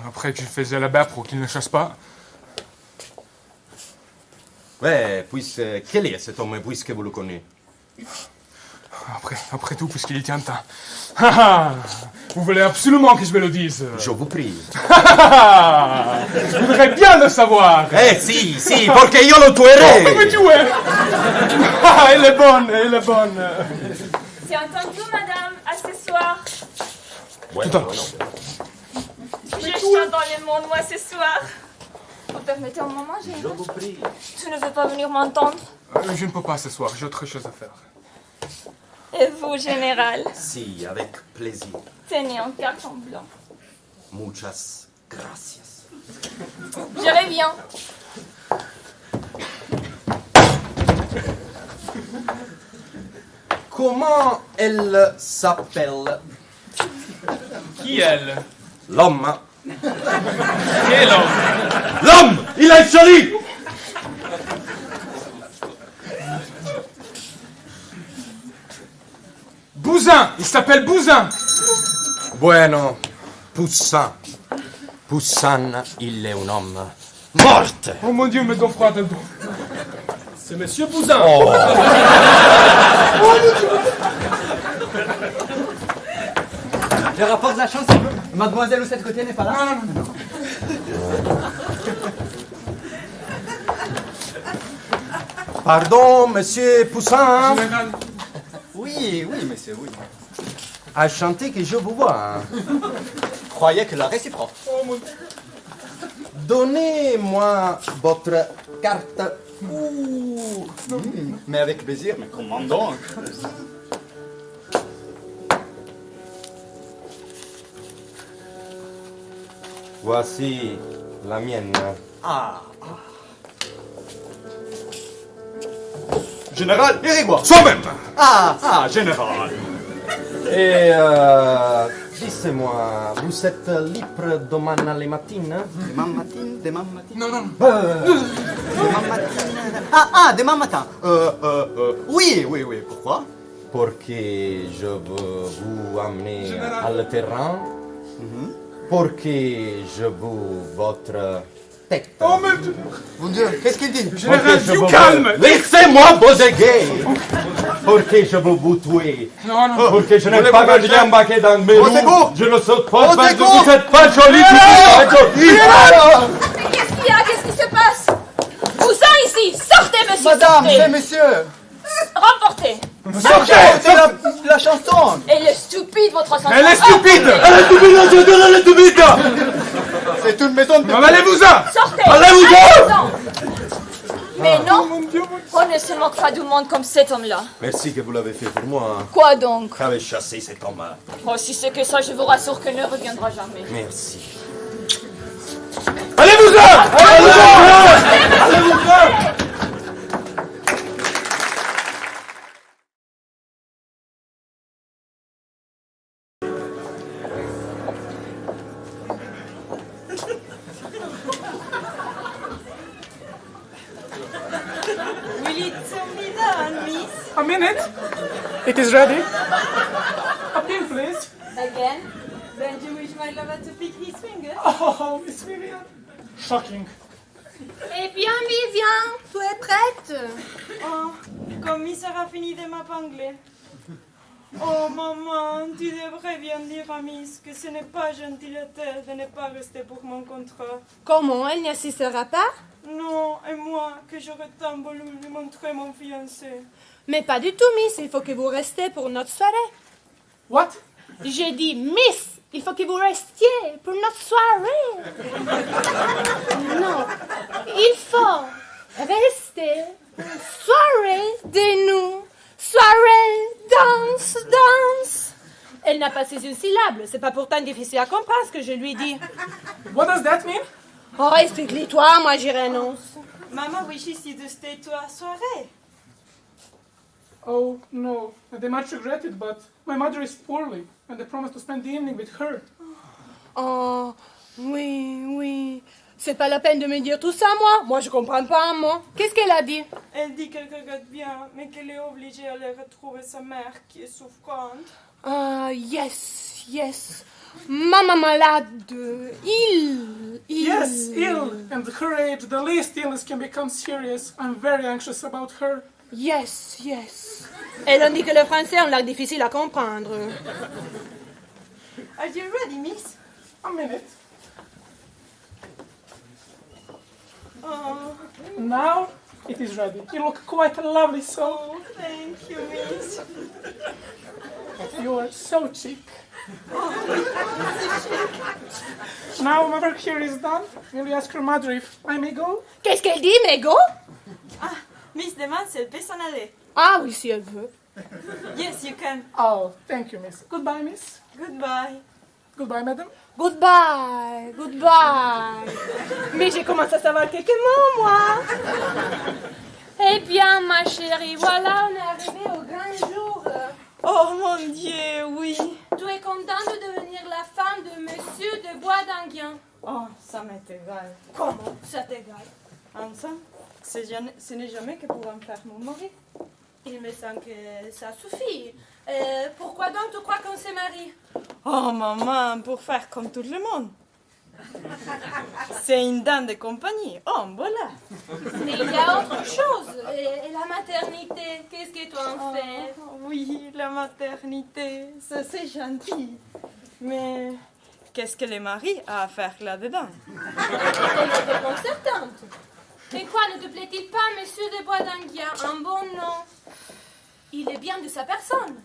Après que je faisais la barre pour qu'il ne chasse pas. Ouais, quel est cet homme, puisque vous le connaissez? Après tout, puisqu'il y tient tant. Ah, Vous voulez absolument que je vous le dise? Je vous prie. Je voudrais bien le savoir. Eh si, porque io lo tuerei. Mais tu es. Elle est bonne, elle est bonne. C'est entendu, madame, à ce soir. Bueno, Je chante dans le monde, moi, ce soir. Vous permettez un moment, j'ai je vous prie. Tu ne veux pas venir m'entendre? Je ne peux pas ce soir, j'ai autre chose à faire. Et vous, général? Si, avec plaisir. Tenez un carton blanc. Muchas gracias. Je reviens. Comment elle s'appelle? Qui elle? L'homme. Quel homme? L'homme! Il est joli! Bousin! Il s'appelle Bousin! Bueno, Poussin. Poussin, il est un homme. Morte! Oh mon Dieu, me donne froid dans le dos. C'est Monsieur Pouzin. Je rapporte la chance. Mademoiselle ou cette côté n'est pas là? Non. Pardon, monsieur Poussin. Général. Oui, monsieur, oui. Enchanté que je vous vois. Croyez que la réciproque. Oh mon Dieu. Donnez-moi votre carte. Mais avec plaisir, mais comment donc? Voici la mienne. Général Irigoire. Soi-même. Général. Et dites-moi, vous êtes libre demain le matin? Demain matin. Non. Demain matin. Demain matin. Oui, pourquoi? Pour que je veux vous amener à le terrain. Pour que je vous votre tête. Oh mon Dieu. Mon Dieu, qu'est-ce qu'il dit? Général, je du vous- calme. Laissez-moi boséguer. Pour que je vous tuer. Non. Pour que je n'ai pas de bien embarqué dans mes Au roues. secours. Je ne saute pas. Au parce que secours. vous n'êtes pas joli. Pas joli. Mais qu'est-ce qu'il y a? Qu'est-ce qui se passe? Bousin ici! Sortez, monsieur! Madame, sortez. c'est monsieur. Remportez! C'est la chanson. Elle est stupide, votre chanson! Elle est stupide. Elle est stupide, elle est stupide. C'est une maison de... Allez-vous-en. Sortez! Allez-vous-en. Allez-vous-en. Mais non, on ne se moque pas du monde comme cet homme-là. Merci que vous l'avez fait pour moi. Quoi donc? J'avais chassé cet homme. Oh, si c'est que ça, je vous rassure qu'il ne reviendra jamais. Merci. Allez-vous-en. Will it soon be done, miss? A minute. It is ready. A pin, please. Again? Don't you wish my lover to pick his finger? Oh, Miss Vivian. Shocking. Eh bien, Vivian, tu es prête? Oh, comme Miss aura fini de m'épingler. Oh, maman, tu devrais bien dire à Miss que ce n'est pas gentil de ne pas rester pour mon contrat. Comment, elle n'y assistera pas? Non, et moi, que j'aurais tant voulu lui montrer mon fiancé. Mais pas du tout, Miss, il faut que vous restiez pour notre soirée. What? J'ai dit, Miss, il faut que vous restiez pour notre soirée. Non, il faut rester pour une soirée de nous. Soirée, danse. Elle n'a pas saisi une syllabe, c'est pas pourtant difficile à comprendre ce que je lui dis. What does that mean? Oh, explique-lui toi, moi j'y renonce. Maman wishes you to stay to our soirée. Oh, no. They much regret it, but my mother is poorly, and they promised to spend the evening with her. Oh, oui. C'est pas la peine de me dire tout ça, moi. Moi, je comprends pas, moi. Qu'est-ce qu'elle a dit? Elle dit qu'elle regrette bien, mais qu'elle est obligée d'aller retrouver sa mère qui est souffrante. Ah, yes. Maman malade. Yes, ill. And her age, the least illness can become serious. I'm very anxious about her. Yes. Elle a dit que le français, on l'a difficile à comprendre. Are you ready, miss? A minute. Oh, Now it is ready. You look quite lovely, so. oh, thank you, miss. You are so chic. Now my work here is done. Will you ask your mother if I may go? Qu'est-ce qu'elle dit, Mégo? Miss demande si elle peut s'en aller. Ah oui, si elle veut. Yes, you can. Oh, thank you, miss. Goodbye, miss. Goodbye. Goodbye, madam. Goodbye, goodbye. Mais j'ai commencé à savoir quelques mots, moi. Eh bien, ma chérie, voilà, on est arrivé au grand jour. Oh mon Dieu, oui. Tu es contente de devenir la femme de Monsieur de Bois-d'Anguien? Oh, ça m'est égal. Comment ça t'égale? Enfin, ce n'est jamais que pour en faire mon mari. Il me semble que ça suffit. Pourquoi donc tu crois qu'on se marie? Oh maman, pour faire comme tout le monde. C'est une dame de compagnie. Oh, voilà. Mais il y a autre chose. Et la maternité, qu'est-ce que tu en fais? Oh, oui, la maternité, ça c'est gentil. Mais qu'est-ce que le mari a à faire là-dedans? Elle est déconcertante. Et quoi, ne te plaît-il pas, Monsieur de Bois-d'Anguien? Un bon nom. Il est bien de sa personne.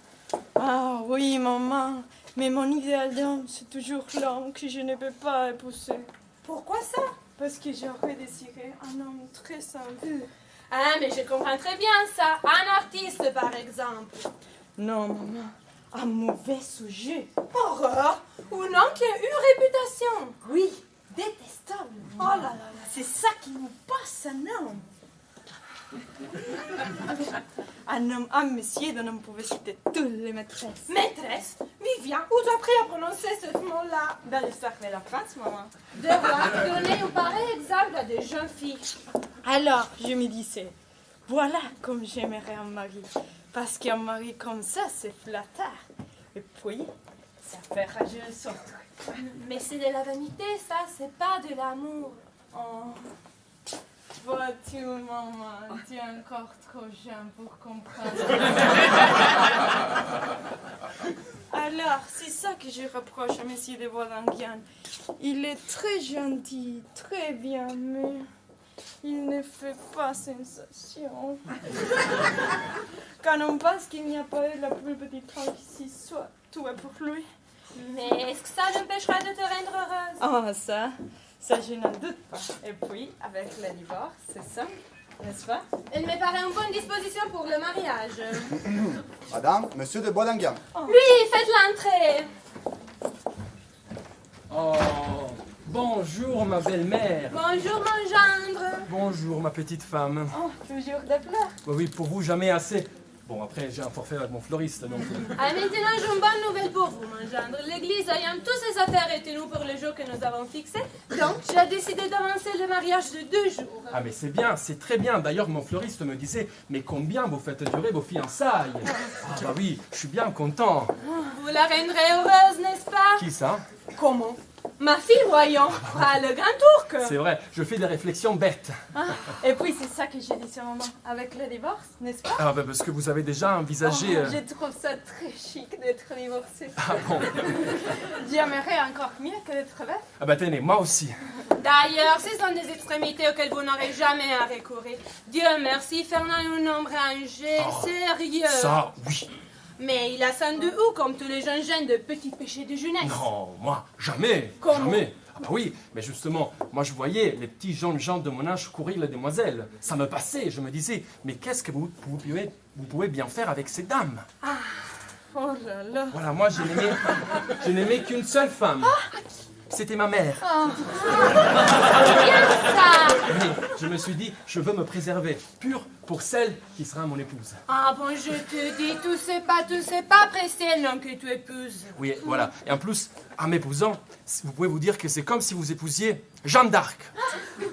Ah oui, maman. Mais mon idéal d'homme, c'est toujours l'homme que je ne peux pas épouser. Pourquoi ça? Parce que j'aurais désiré un homme très simple. Ah, mais je comprends très bien ça. Un artiste, par exemple. Non, maman. Un mauvais sujet. Horreur. Ou non, qui a eu réputation. Oui, détestable. Oh là là là. C'est ça qui nous passe un homme. Un homme, un monsieur dont on pouvait citer toutes les maîtresses. Maîtresse, Vivian, où tu as appris à prononcer ce mot-là? Dans l'histoire de la France, maman. Devoir donner un pareil exemple à des jeunes filles. Alors, je me disais, voilà comme j'aimerais un mari. Parce qu'un mari comme ça, c'est flatteur. Et puis, ça fait rager surtout. Mais c'est de la vanité, ça, c'est pas de l'amour. Oh. Vois-tu, maman, tu es encore trop jeune pour comprendre. Alors, c'est ça que je reproche à Monsieur de Bois-d'Anguien. Il est très gentil, très bien, mais il ne fait pas sensation. Quand on pense qu'il n'y a pas eu la plus petite femme ici, soit tout est pour lui. Mais est-ce que ça l'empêchera de te rendre heureuse? Oh, ça, je n'en doute pas. Et puis, avec le divorce, c'est ça, n'est-ce pas? Elle me paraît en bonne disposition pour le mariage. Madame, Monsieur de Bois-d'Anguien. Oui, faites l'entrée. Oh, bonjour ma belle-mère. Bonjour, mon gendre. Bonjour ma petite femme. Oh, toujours des fleurs. Oui, pour vous, jamais assez. Bon, après, j'ai un forfait avec mon fleuriste, donc... Ah, maintenant, j'ai une bonne nouvelle pour vous, mon gendre. L'église ayant toutes ses affaires et nous pour le jour que nous avons fixé, donc j'ai décidé d'avancer le mariage de 2 jours. Ah, mais c'est bien, c'est très bien. D'ailleurs, mon fleuriste me disait, mais combien vous faites durer vos fiançailles? Ah, bah oui, je suis bien content. Vous la rendrez heureuse, n'est-ce pas? Qui ça? Comment? Ma fille, voyons. Ah, le grand tourque. C'est vrai, je fais des réflexions bêtes. Ah, et puis, c'est ça que j'ai dit sur maman. Avec le divorce, n'est-ce pas? Ah, bah parce que vous avez déjà envisagé... Oh, je trouve ça très chic d'être divorcée. Ah bon? J'aimerais encore mieux que d'être veuf. Ah bah tenez, moi aussi. D'ailleurs, ce sont des extrémités auxquelles vous n'aurez jamais à recourir. Dieu merci, Fernand est un homme rangé, sérieux. Ça, oui. Mais il a sans doute eu, comme tous les jeunes jeunes, de petits péchés de jeunesse. Non, moi, jamais. Comment? Jamais. Ah bah oui, mais justement, moi je voyais les petits jeunes gens de mon âge courir les demoiselles. Ça me passait, je me disais, mais qu'est-ce que vous pouvez bien faire avec ces dames? Ah, oh là là. Voilà, moi je n'aimais qu'une seule femme. C'était ma mère. Bien ça. Mais je me suis dit, je veux me préserver, pure pour celle qui sera mon épouse. Ah bon, je te dis, tu sais pas presser l'homme que tu épouses. Oui, voilà. Et en plus, en m'épousant, vous pouvez vous dire que c'est comme si vous épousiez Jeanne d'Arc. Oui,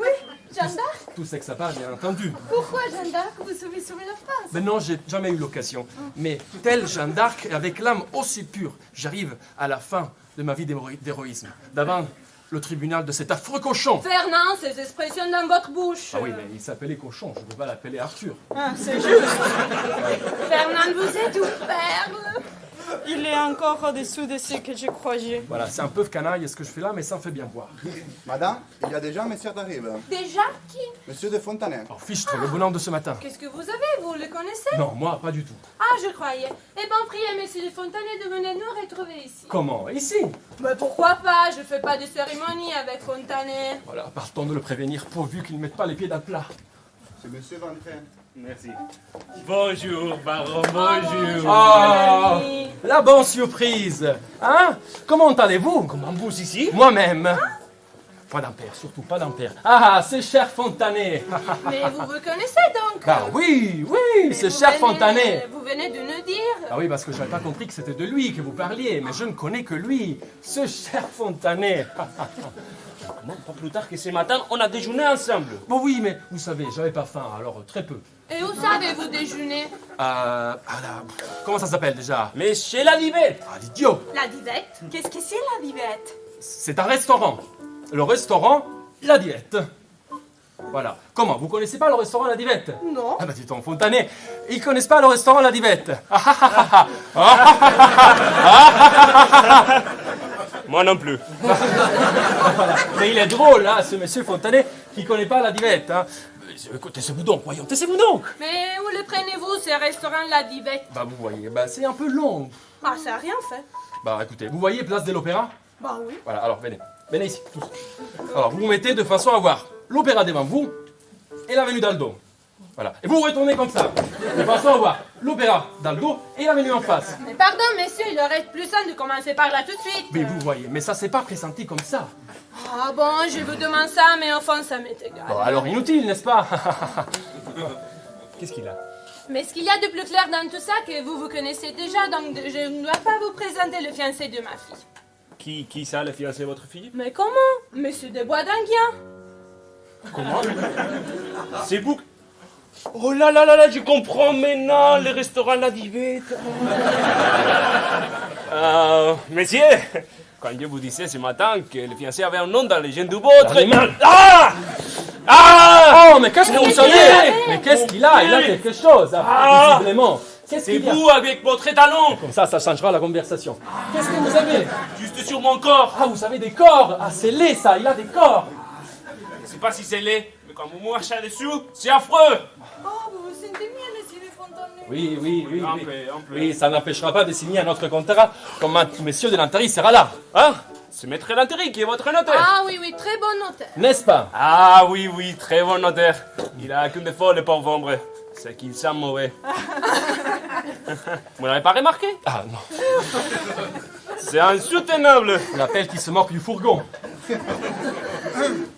Jeanne d'Arc. Tout sexe à part, bien entendu. Pourquoi Jeanne d'Arc? Vous savez sauver la France. Mais non, j'ai jamais eu l'occasion. Mais telle Jeanne d'Arc, avec l'âme aussi pure, j'arrive à la fin de ma vie d'héroïsme, devant le tribunal de cet affreux cochon. Fernand, ces expressions dans votre bouche. Ah oui, mais il s'appelait cochon, je ne peux pas l'appeler Arthur. Ah, c'est juste. Fernand, vous êtes une perle. Il est encore au-dessous de ce que je croyais. Voilà, c'est un peu canaille ce que je fais là, mais ça me fait bien voir. Madame, il y a déjà un monsieur qui arrive. Déjà qui? Monsieur de Fontanet. Oh, fichtre, le bonhomme de ce matin. Qu'est-ce que vous avez? Vous le connaissez? Non, moi, pas du tout. Ah, je croyais. Eh bien, priez monsieur de Fontanet de venir nous retrouver ici. Comment? Ici? Mais pourquoi pas? Je fais pas de cérémonie avec Fontanet. Voilà, partons de le prévenir, pourvu qu'il ne mette pas les pieds dans le plat. C'est monsieur Ventrain. Merci. Bonjour, baron, bonjour. Ah, la bonne surprise. Hein? Comment allez-vous? Comment vous ici? Moi-même. Pas d'ampère, surtout pas d'ampère. Ah, c'est cher Fontanet. Mais vous vous connaissez donc? Ah oui, Mais c'est vous cher venez- Fontanet. Vous venez de nous dire. Ah oui, parce que je n'avais pas compris que c'était de lui que vous parliez, mais je ne connais que lui, ce cher Fontanet. Comment, pas plus tard que ce matin, on a déjeuné ensemble. Bon oui, mais vous savez, j'avais pas faim, alors très peu. Et où savez-vous déjeuner? Comment ça s'appelle déjà? Mais chez la Divette. Ah, l'idiot. La divette? Qu'est-ce que c'est la divette? C'est un restaurant. Le restaurant La Divette. Voilà. Comment? Vous connaissez pas le restaurant La Divette? Non. Ah bah dis donc, Fontanet, ils connaissent pas le restaurant La Divette. Moi non plus. Mais il est drôle, hein, ce monsieur Fontanet, qui connaît pas La Divette. Hein. Taisez-vous donc, voyons, taisez-vous donc. Mais où le prenez-vous, ce restaurant la divette? Bah vous voyez, bah c'est un peu long. Ah, ça n'a rien fait. Bah écoutez, vous voyez Place de l'Opéra? Bah oui. Voilà, alors venez. Venez ici, tous. Alors vous vous mettez de façon à voir l'Opéra devant vous et l'avenue d'Aldo. Voilà. Et vous retournez comme ça, de façon à voir l'Opéra d'Aldo et l'avenue en face. Mais pardon, messieurs, il aurait été plus simple de commencer par là tout de suite. Mais vous voyez, mais ça s'est pas présenté comme ça. Ah bon, je vous demande ça, mais au fond, ça m'est égal. Bon, alors inutile, n'est-ce pas? Qu'est-ce qu'il a? Mais ce qu'il y a de plus clair dans tout ça, que vous vous connaissez déjà, donc je ne dois pas vous présenter le fiancé de ma fille. Qui ça, le fiancé de votre fille? Mais comment? Monsieur de Boisdanguien. Comment? C'est vous? Oh là là là là, je comprends maintenant, le restaurant La Divette. Messieurs, quand je vous disais ce matin que le fiancé avait un nom dans les gènes du vôtre... Ah! Ah! Oh, mais qu'est-ce que vous savez? Mais qu'est-ce qu'il a? Il a quelque chose, hein, visiblement. Qu'est-ce C'est qu'il y a? vous avec votre talon. Comme ça changera la conversation. Qu'est-ce que vous avez? Juste sur mon corps. Ah, vous avez des corps. Ah, c'est laid, ça. Il a des corps. Je sais pas si c'est laid, mais quand vous marchez dessus, c'est affreux. Oh, vous vous sentez bien, monsieur de Fontanet? Oui. Un peu. Oui, ça n'empêchera pas de signer un autre contrat comme monsieur de Lanterie sera là. Hein? C'est Maître Lanterie qui est votre notaire. Ah oui, très bon notaire. N'est-ce pas? Ah oui, très bon notaire. Il a qu'une défaut, le pauvre hombre. C'est qu'il sent mauvais. Vous n'avez pas remarqué? Ah non. C'est insoutenable. L'appel qui se moque du fourgon.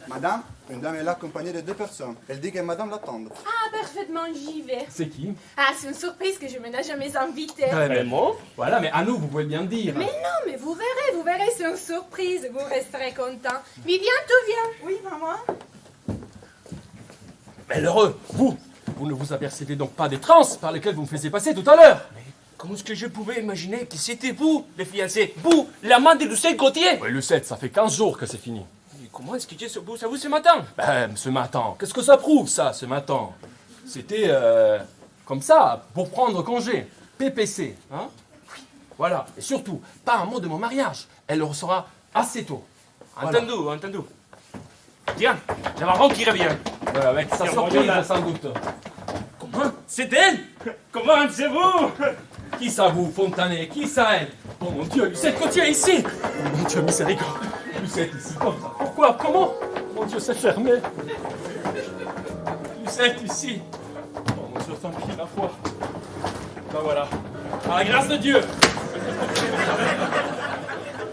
Madame, une dame est là accompagnée de 2 personnes. Elle dit que madame l'attend. Ah, parfaitement, j'y vais. C'est qui? Ah, c'est une surprise que je me n'ai jamais invitée. Mais bon. Voilà, mais à nous, vous pouvez bien dire. Mais non, mais vous verrez, c'est une surprise. Vous resterez content. Viviane, tout vient. Oui, maman. Mais l'heureux, vous ne vous apercevez donc pas des transes par lesquelles vous me faisiez passer tout à l'heure? Comment est-ce que je pouvais imaginer que c'était vous, le fiancé? Vous, l'amant de Lucette Gauthier? Oui, Lucette, ça fait 15 jours que c'est fini. Mais comment est-ce que j'ai ce bout à vous ce matin? Ben, ce matin, qu'est-ce que ça prouve, ça, ce matin? C'était, comme ça, pour prendre congé. PPC, hein? Oui. Voilà. Et surtout, pas un mot de mon mariage. Elle le ressera assez tôt. Voilà. Entendu. Tiens, j'ai Maron qui revient. Avec sa Tiens, surprise, voilà. sans doute. Comment? C'est elle? Comment c'est vous? Qui ça, vous, Fontanet? Qui ça, elle? Oh mon Dieu, Lucette Gauthier, ici! Oh mon Dieu, miséricorde! Lucette, ici, comme ça. Pourquoi? Comment? Mon Dieu, c'est fermé. Lucette, ici. Oh mon Dieu, tant pis, la foi. Ben voilà. À la grâce de Dieu!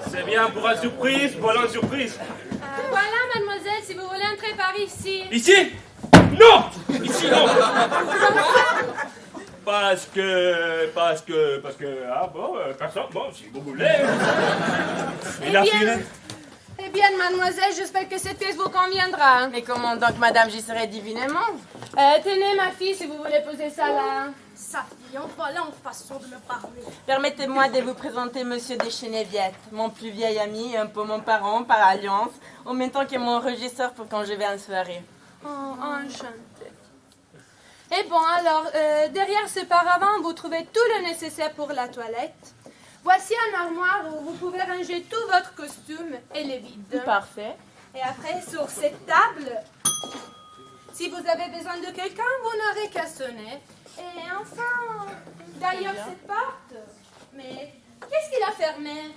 C'est bien pour une surprise, voilà une surprise. Voilà, mademoiselle, si vous voulez entrer par ici. Ici? Non! Ici, non! Parce que, ah bon, personne, bon, si vous voulez. Eh bien, mademoiselle, j'espère que cette pièce vous conviendra. Mais comment donc, madame, j'y serai divinement? Tenez, ma fille, si vous voulez poser ça là. Sa fille, en voilà en façon de me parler. Permettez-moi de vous présenter monsieur Deschenneviette, mon plus vieil ami, un peu mon parent par alliance, en même temps que mon régisseur pour quand je vais en soirée. Oh, enchantée. Et bon, alors, derrière ce paravent, vous trouvez tout le nécessaire pour la toilette. Voici un armoire où vous pouvez ranger tout votre costume et les vides. Parfait. Et après, sur cette table, si vous avez besoin de quelqu'un, vous n'aurez qu'à sonner. Et enfin, d'ailleurs, cette porte. Mais qu'est-ce qu'il a fermé?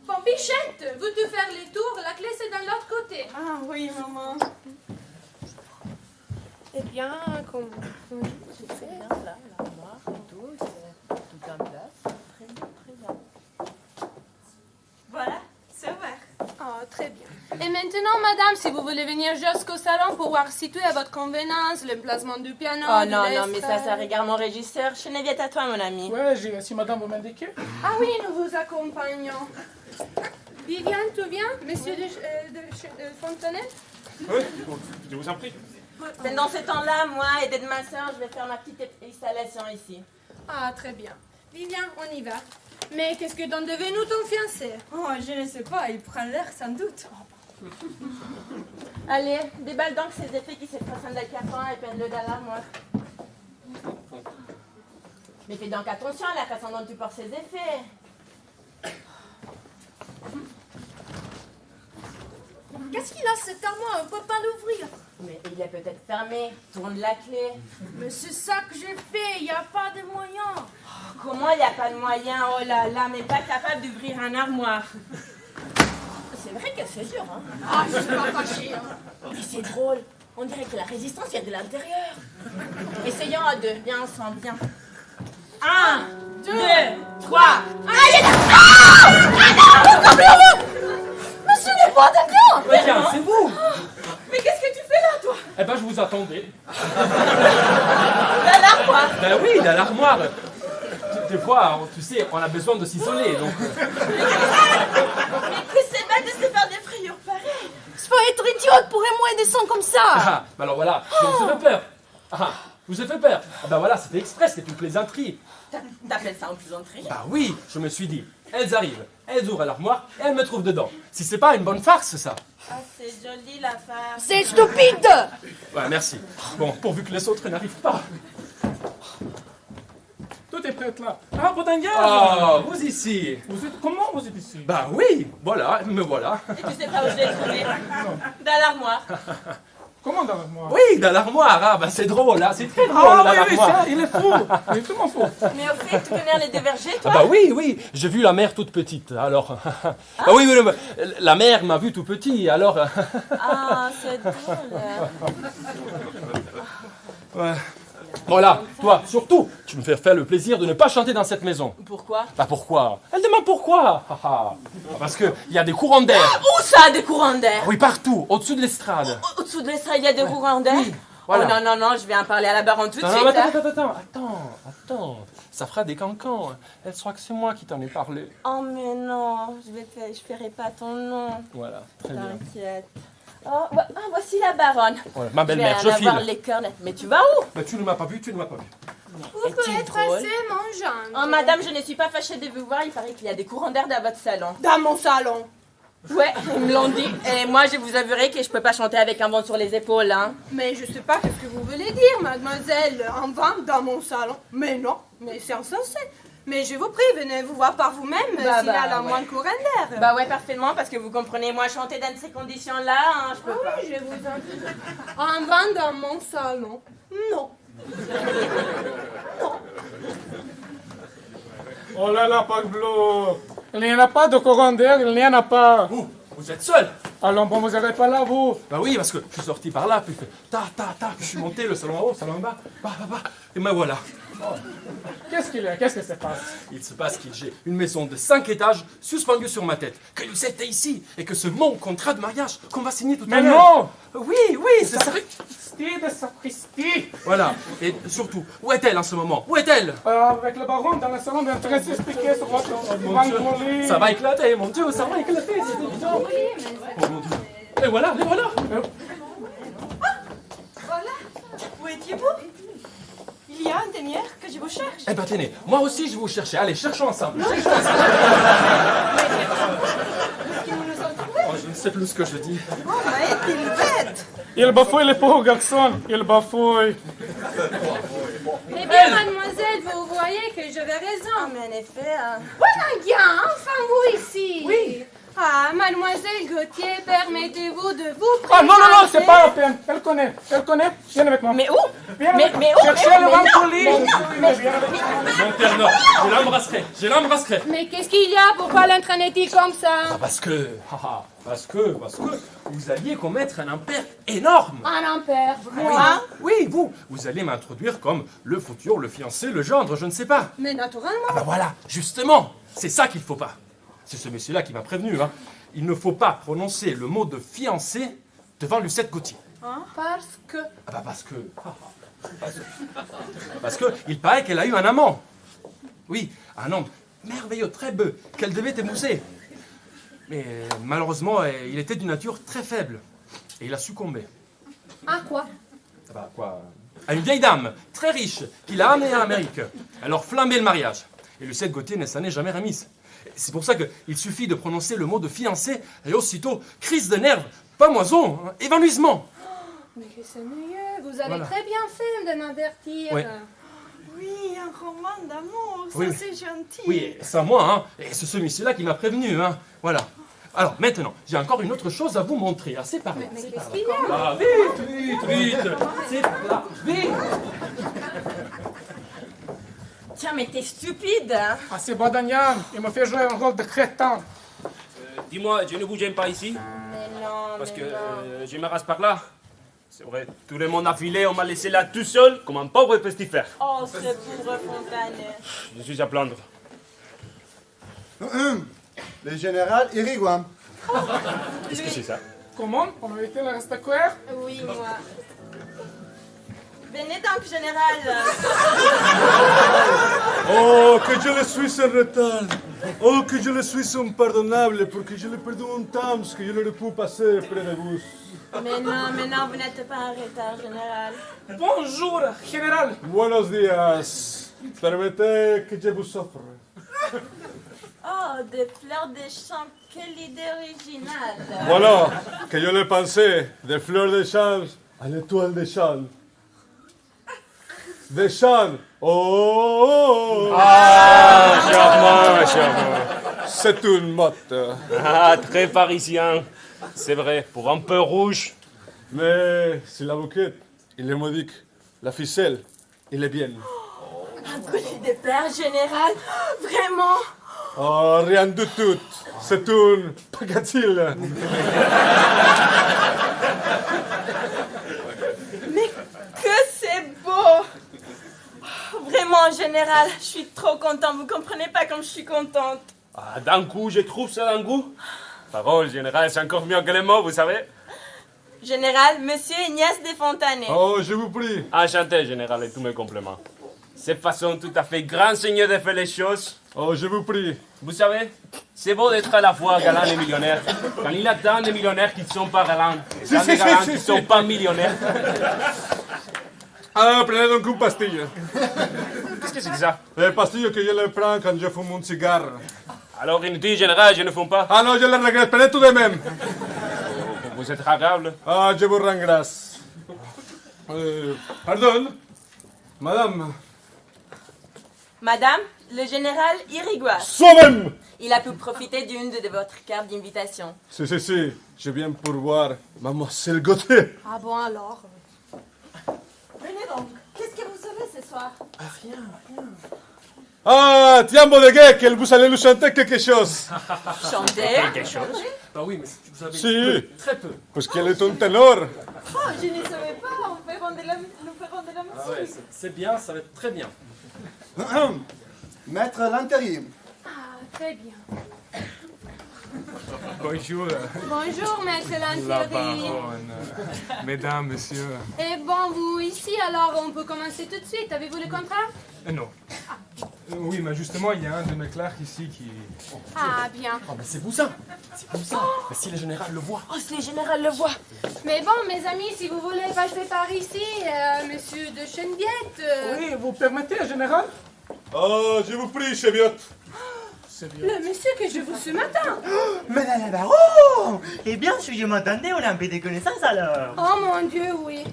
Bon, Bichette, vous te faire les tours, la clé c'est dans l'autre côté. Ah oui, maman. Eh bien, comme vous C'est bien là, l'armoire, tout, c'est tout en place. Très bien, très bien. Voilà, c'est ouvert. Oh, très bien. Et maintenant, madame, si vous voulez venir jusqu'au salon pour voir situé à votre convenance l'emplacement du piano, Oh de non, non, mais l'estrade. ça regarde mon régisseur. Geneviève, à toi, mon ami. Ouais, si madame vous m'indiquez. Ah oui, nous vous accompagnons. Viviane, tu viens, monsieur de Fontenay? Oui, je vous en prie. Mais dans ce temps-là, moi, aidée de ma soeur, je vais faire ma petite installation ici. Ah, très bien. Viviane, on y va. Mais qu'est-ce que t'en devez-nous ton fiancé? Oh, je ne sais pas, il prend l'air sans doute. Allez, déballe donc ces effets qui se pressent dans le carton et peine-le dans l'armoire. Mais fais donc attention à la façon dont tu portes ces effets. Qu'est-ce qu'il a cette armoire? On ne peut pas l'ouvrir. Mais il est peut-être fermé. Tourne la clé. Mais c'est ça que j'ai fait, il n'y a pas de moyen. Comment il n'y a pas de moyen? Oh là là, mais pas capable d'ouvrir un armoire. C'est vrai que c'est dur, hein? Ah, je suis pas fâchée. Hein. Mais c'est drôle. On dirait que la résistance vient de l'intérieur. Essayons à deux. Bien ensemble, bien. 1, 2, 3. Allez là! Monsieur n'est pas d'accord. Ouais, tiens, c'est vous. Mais qu'est-ce que tu fais là, toi? Eh ben, je vous attendais. Dans l'armoire. Ben oui, dans l'armoire. Des fois, tu sais, on a besoin de s'isoler, donc... Mais c'est mal de se faire des frayeurs pareilles. Il faut être idiote pour moi et descendre comme ça. Ah, ben alors voilà, je vous ai fait peur. Ah, je vous ai fait peur. Ah ben voilà, c'était exprès, c'était une plaisanterie. T'appelles ça en plaisanterie? Bah oui, je me suis dit, elles arrivent, elles ouvrent l'armoire et elles me trouvent dedans. Si c'est pas une bonne farce, ça. Ah, c'est joli la farce. C'est stupide. Ouais, merci. Bon, pourvu que les autres n'arrivent pas. Tout est prêt là. Ah, Baudinguer! Ah, vous ici. Comment vous êtes ici? Bah oui, voilà, me voilà. Et tu sais pas où je l'ai trouvé? Dans l'armoire. Comment dans l'armoire? Oui, dans l'armoire, ah bah c'est drôle, hein, c'est très drôle Ah dans oui, oui, l'armoire. ça, il est fou. Il est tellement fou. Mais au fait, tu connais les deux vergers, toi? Ah bah oui, oui, j'ai vu la mère toute petite, alors... Ah oui, oui, la mère m'a vu tout petit, alors... Ah, c'est drôle. Ouais. Voilà, toi, surtout, tu me fais faire le plaisir de ne pas chanter dans cette maison. Pourquoi? Bah pourquoi? Elle demande pourquoi. Parce qu'il y a des courants d'air. Où ça, des courants d'air? Oui, partout, au-dessus de l'estrade. Au-dessous de l'estrade, il y a des courants d'air? voilà. Oh non, non, non, je vais en parler à la baronne tout de Non, suite. non, là. attends. Ça fera des cancans. Elle saura que c'est moi qui t'en ai parlé. Oh mais non, je ferai pas ton nom. Voilà, très bien. T'inquiète. Oh, voici la baronne. Voilà, ma belle-mère, je vais en avoir file. les cœurs nets. Mais tu vas où? Bah, tu ne m'as pas vu, tu ne m'as pas vu. Vous pouvez être assez mangeante. Oh madame, je ne suis pas fâchée de vous voir, il paraît qu'il y a des courants d'air dans votre salon. Dans mon salon. Ouais, ils me l'ont dit. Et moi, je vous avouerai que je peux pas chanter avec un vent sur les épaules, hein. Mais je sais pas ce que vous voulez dire, mademoiselle. En vente dans mon salon. Mais non, mais c'est insensé. Mais je vous prie, venez vous voir par vous-même s'il y a la moindre courant d'air. Bah ouais, parfaitement, parce que vous comprenez, moi, chanter dans ces conditions-là, hein, je peux pas. Oui, je vous en prie. En vente dans mon salon. Non. Oh là là, Pablo. Il n'y en a pas de courant d'air, il n'y en a pas. Vous êtes seul. Alors bon, vous n'êtes pas là, vous. Bah oui, parce que je suis sorti par là, puis je fais ta, puis je suis monté, le salon en haut, le salon en bas, et me voilà. Qu'est-ce qu'il y a? Qu'est-ce que ça passe? Il se passe que j'ai une maison de 5 étages suspendue sur ma tête, que Lucette est ici, et que ce mon contrat de mariage qu'on va signer tout à l'heure. Mais non! Oui, c'est ça. Sapristi de sapristi. Voilà, et surtout, où est-elle en ce moment? Où est-elle? Avec le baron dans le salon, on est en train de s'expliquer sur votre banque. Ça va éclater, mon Dieu, ça va éclater, c'est évident. Oh mon Dieu. Et voilà, les voilà. Voilà. Où étiez-vous? Il y a un demi-heure que je vous cherche. Eh ben tenez, moi aussi je vais vous chercher. Allez, cherchons ensemble. Est-ce que nous nous sommes trouvés? Oh, je ne sais plus ce que je dis. Oh, mais est-il bête? Il bafouille les pauvres garçons, il bafouille. Eh bien, mademoiselle, vous voyez que j'avais raison. Ah, mais en effet... Boninguian, enfin vous ici. Oui. Ah, mademoiselle Gauthier, permettez-vous de vous présenter. Ah non, non, non, c'est pas la peine. Elle connaît. Viens avec moi. Mais où? Viens Mais où? Cherchez le ventouli. Monterno, je l'embrasserai. Mais qu'est-ce qu'il y a? Pourquoi l'entraînait-il comme ça? Parce que vous alliez commettre un impair énorme. Un impair. Moi? Oui, vous allez m'introduire comme le futur, le fiancé, le gendre, je ne sais pas. Mais naturellement. Ah bah voilà, justement, c'est ça qu'il ne faut pas. C'est ce monsieur-là qui m'a prévenu, hein. Il ne faut pas prononcer le mot de fiancé devant Lucette Gauthier. Parce que... Ah bah parce que il paraît qu'elle a eu un amant. Oui, un homme merveilleux, très beau, qu'elle devait épouser. Mais malheureusement, il était d'une nature très faible. Et il a succombé. À quoi? Ah bah quoi? À une vieille dame, très riche, qu'il a amenée en Amérique. Elle leur flambait le mariage. Et Lucette Gauthier ne s'en est jamais remise. C'est pour ça qu'il suffit de prononcer le mot de fiancé et aussitôt, crise de nerfs, pamoison, évanouissement. Mais que c'est mieux. Vous avez Voilà. très bien fait de m'avertir. Oui. Oui, un roman d'amour, ça Oui. c'est gentil. Oui, c'est à moi, hein. Et c'est ce monsieur-là qui m'a prévenu, hein. Voilà. Alors, maintenant, j'ai encore une autre chose à vous montrer. Ah, c'est par là. Mais c'est qu'est-ce par qu'il y là. a? Ah, vite. C'est par là, vite. Tiens, mais t'es stupide, hein? Ah, c'est Boninguian. Il me fait jouer un rôle de crétin. Dis-moi, je ne vous gêne pas ici? Mais non, Parce que mais non. je me rase par là. C'est vrai, tout le monde a filé, on m'a laissé là tout seul, comme un pauvre pestifère. Oh, ce pauvre Fontanet. Je suis à plaindre. Le général Irigoyen. Qu'est-ce que c'est ça? Comment? On a été le reste coeur? Oui, moi. Venez donc, général. Oh, que je le suis en retard. Oh, que je le suis impardonnable, parce que je l'ai perdu un temps, parce que je l'aurais pu passer près de vous. Mais non, vous n'êtes pas en retard, général. Bonjour, général. Buenos días. Permettez que je vous offre. Oh, des fleurs de champ, quelle idée originale. Voilà, que je l'ai pensé, des fleurs de champ à l'étoile de champ. Des champs. Oh, Ah, charmant. C'est une motte. Ah, très parisien. C'est vrai, pour un peu rouge. Mais c'est la bouquette, il est modique. La ficelle, il est bien. Un collier de perles, général. Vraiment. Oh, rien du tout. C'est une pagatille. Mais que c'est beau. Vraiment, général, je suis trop contente. Vous comprenez pas comme je suis contente. Ah, d'un coup, je trouve ça d'un goût. Parole, général, c'est encore mieux que les mots, vous savez. Général, monsieur Ignace de Fontanet. Oh, je vous prie. Enchanté, général, et tous mes compliments. C'est façon tout à fait grand seigneur de faire les choses. Oh, je vous prie. Vous savez, c'est beau d'être à la fois galant et millionnaire. Quand il y a tant de millionnaires qui ne sont pas galants, et tant de galants qui ne sont pas millionnaires. Ah, prenez donc une pastille. Qu'est-ce que c'est que ça? Les pastilles que je les prends quand je fume un cigare. Alors, inutile, général, je ne fume pas. Ah non, je les regrette. Prenez tout de même. Vous êtes agréable. Ah, je vous rends grâce. Pardon, madame. Madame, le général Irigoyen. Soi-même. Il a pu profiter d'une de votre carte d'invitation. Si. Je viens pour voir mademoiselle Gauthier. Ah bon alors? Venez donc. Qu'est-ce que vous savez ce soir? Ah, tiens, Bodeguet, qu'elle vous allez nous chanter quelque chose. Chanter? Quelque chose? Bah oui, mais vous savez, Si. très peu. Parce qu'elle est un ténor. Oh, je ne savais pas. Nous ferons de la musique. Ah ouais, c'est bien, ça va être très bien. Maître Lanterie. Ah, très bien. Bonjour, Bonjour, maître la Lantieri. baronne. Mesdames, messieurs. Et bon, vous ici, alors on peut commencer tout de suite. Avez-vous le contrat? Non. Oui, mais justement, il y a un de mes clercs ici qui... Ah, bien. Oh, mais c'est vous ça. Mais si le général le voit. Oh, si le général le voit. Mais bon, mes amis, si vous voulez passer par ici, monsieur de Cheneviette... Oui, vous permettez, général? Oh, je vous prie, cheviotte. Le monsieur que je vous ce matin. Madame la baronne! Eh bien, si je m'entendais, on a un peu de connaissances alors. Oh mon Dieu, oui.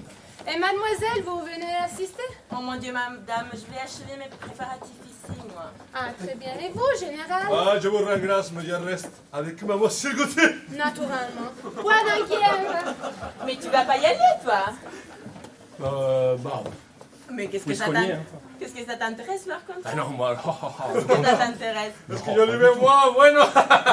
Et mademoiselle, vous venez assister? Oh mon Dieu, madame, je vais achever mes préparatifs ici, moi. Ah, très bien. Et vous, général? Ah, je vous rends grâce, mais je reste avec mademoiselle Gauthier. Naturellement. Bois d'un guerre. Mais tu vas pas y aller, toi? Bah... Mais qu'est-ce Faut que se ça cogner, t'intéresse? Qu'est-ce que ça t'intéresse, par contre? Ah non, moi... Qu'est-ce que ça t'intéresse? Est-ce que je l'ai moi, bueno?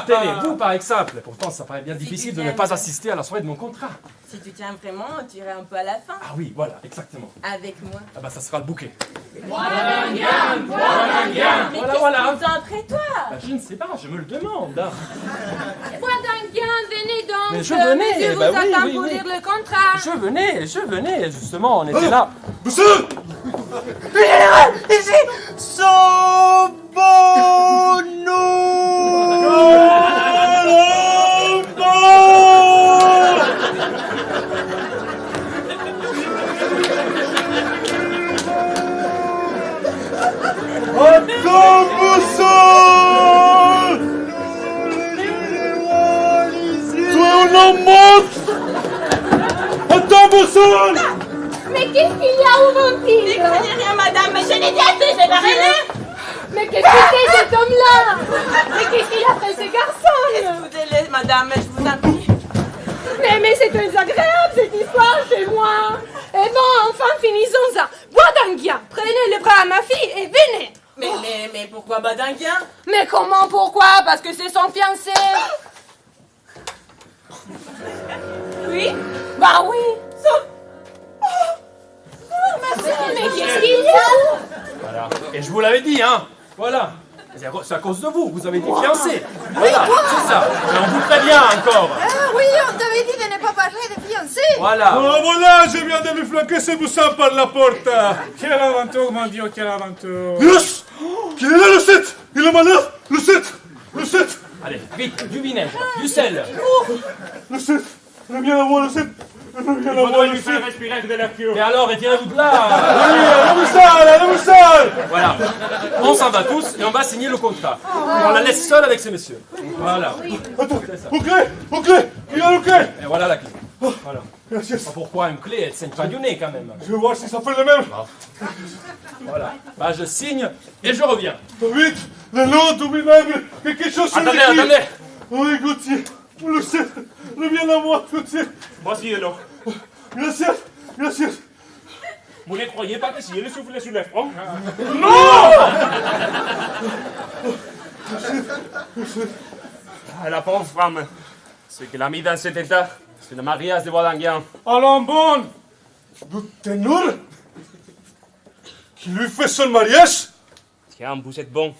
Tenez, vous par exemple. Pourtant, ça paraît bien Si difficile tu de ne viens- pas assister à la soirée de mon contrat. Si tu tiens vraiment, tu irais un peu à la fin. Ah oui, voilà, exactement. Avec moi. Ah bah ça sera le bouquet. Mais Voilà, qu'est-ce voilà. qu'ils ont après toi? Bah, je ne sais pas, je me le demande. Hein. Bois d'un guerre, venez donc. Mais je venais, Monsieur bah vous oui, attend oui, pour oui. lire le contrat. Je venais, justement, on était là. Monsieur! Général, ici, Attends, Boussole! Tu es un homme mort! Attends, Boussole! Mais qu'est-ce qu'il y a au vampire? N'y croyez rien, madame, mais je l'ai dit à tous, j'ai barré-le! Mais qu'est-ce que c'est cet homme-là? Mais qu'est-ce qu'il a fait ce garçon? Écoutez-le, madame, je vous en prie. Mais c'est désagréable cette histoire chez moi. Et bon, enfin finissons ça. Bois d'un guerre, prenez le bras à ma fille et venez. Mais pourquoi Badinguien? Mais comment, pourquoi? Parce que c'est son fiancé. Oui? Bah oui. Mais qu'est-ce qu'il y a? Voilà. Et je vous l'avais dit, hein. Voilà. C'est à cause de vous, vous avez été fiancés. Voilà, c'est ça. Et on vous prévient encore. Ah oui, on t'avait dit de ne pas parler de fiancés. Voilà. Oh, voilà, je viens de me flanquer ce boussin par la porte. Quelle aventure, mon Dieu, quelle aventure. Yes! Qui est là, le 7? Il est malade? Le 7? Le 7? Allez, vite, du vinaigre, du sel. Le 7? Il vient à moi, le 7? Il vient à moi, le 7? respirer de l'air pur. Et alors, retirez-vous de là. La moussale, la moussale! Voilà. On s'en va tous et on va signer le contrat. Et on la laisse seule avec ces messieurs. Voilà. Attends, au clé! Il y a le clé! Et voilà la clé. Voilà. Merci. Pourquoi une clé? Elle saigne pas du nez quand même. Je vais voir si ça fait le même. Voilà. Bah, je signe et je reviens. Vite, le nom du vinaigre, quelque chose sur Attendez, l'écrit. attendez. Oui, Gauthier, le 7, reviens à moi, Gauthier. Voici de l'eau. Gracias, gracias. Vous ne croyez pas que si je le souffle sur le front? Ah, la pauvre femme. Ce qu'elle a mis dans cet état, c'est le mariage de Bodanguian. Allons bon. Du ténor qui lui fait son mariage. Tiens, vous êtes bon.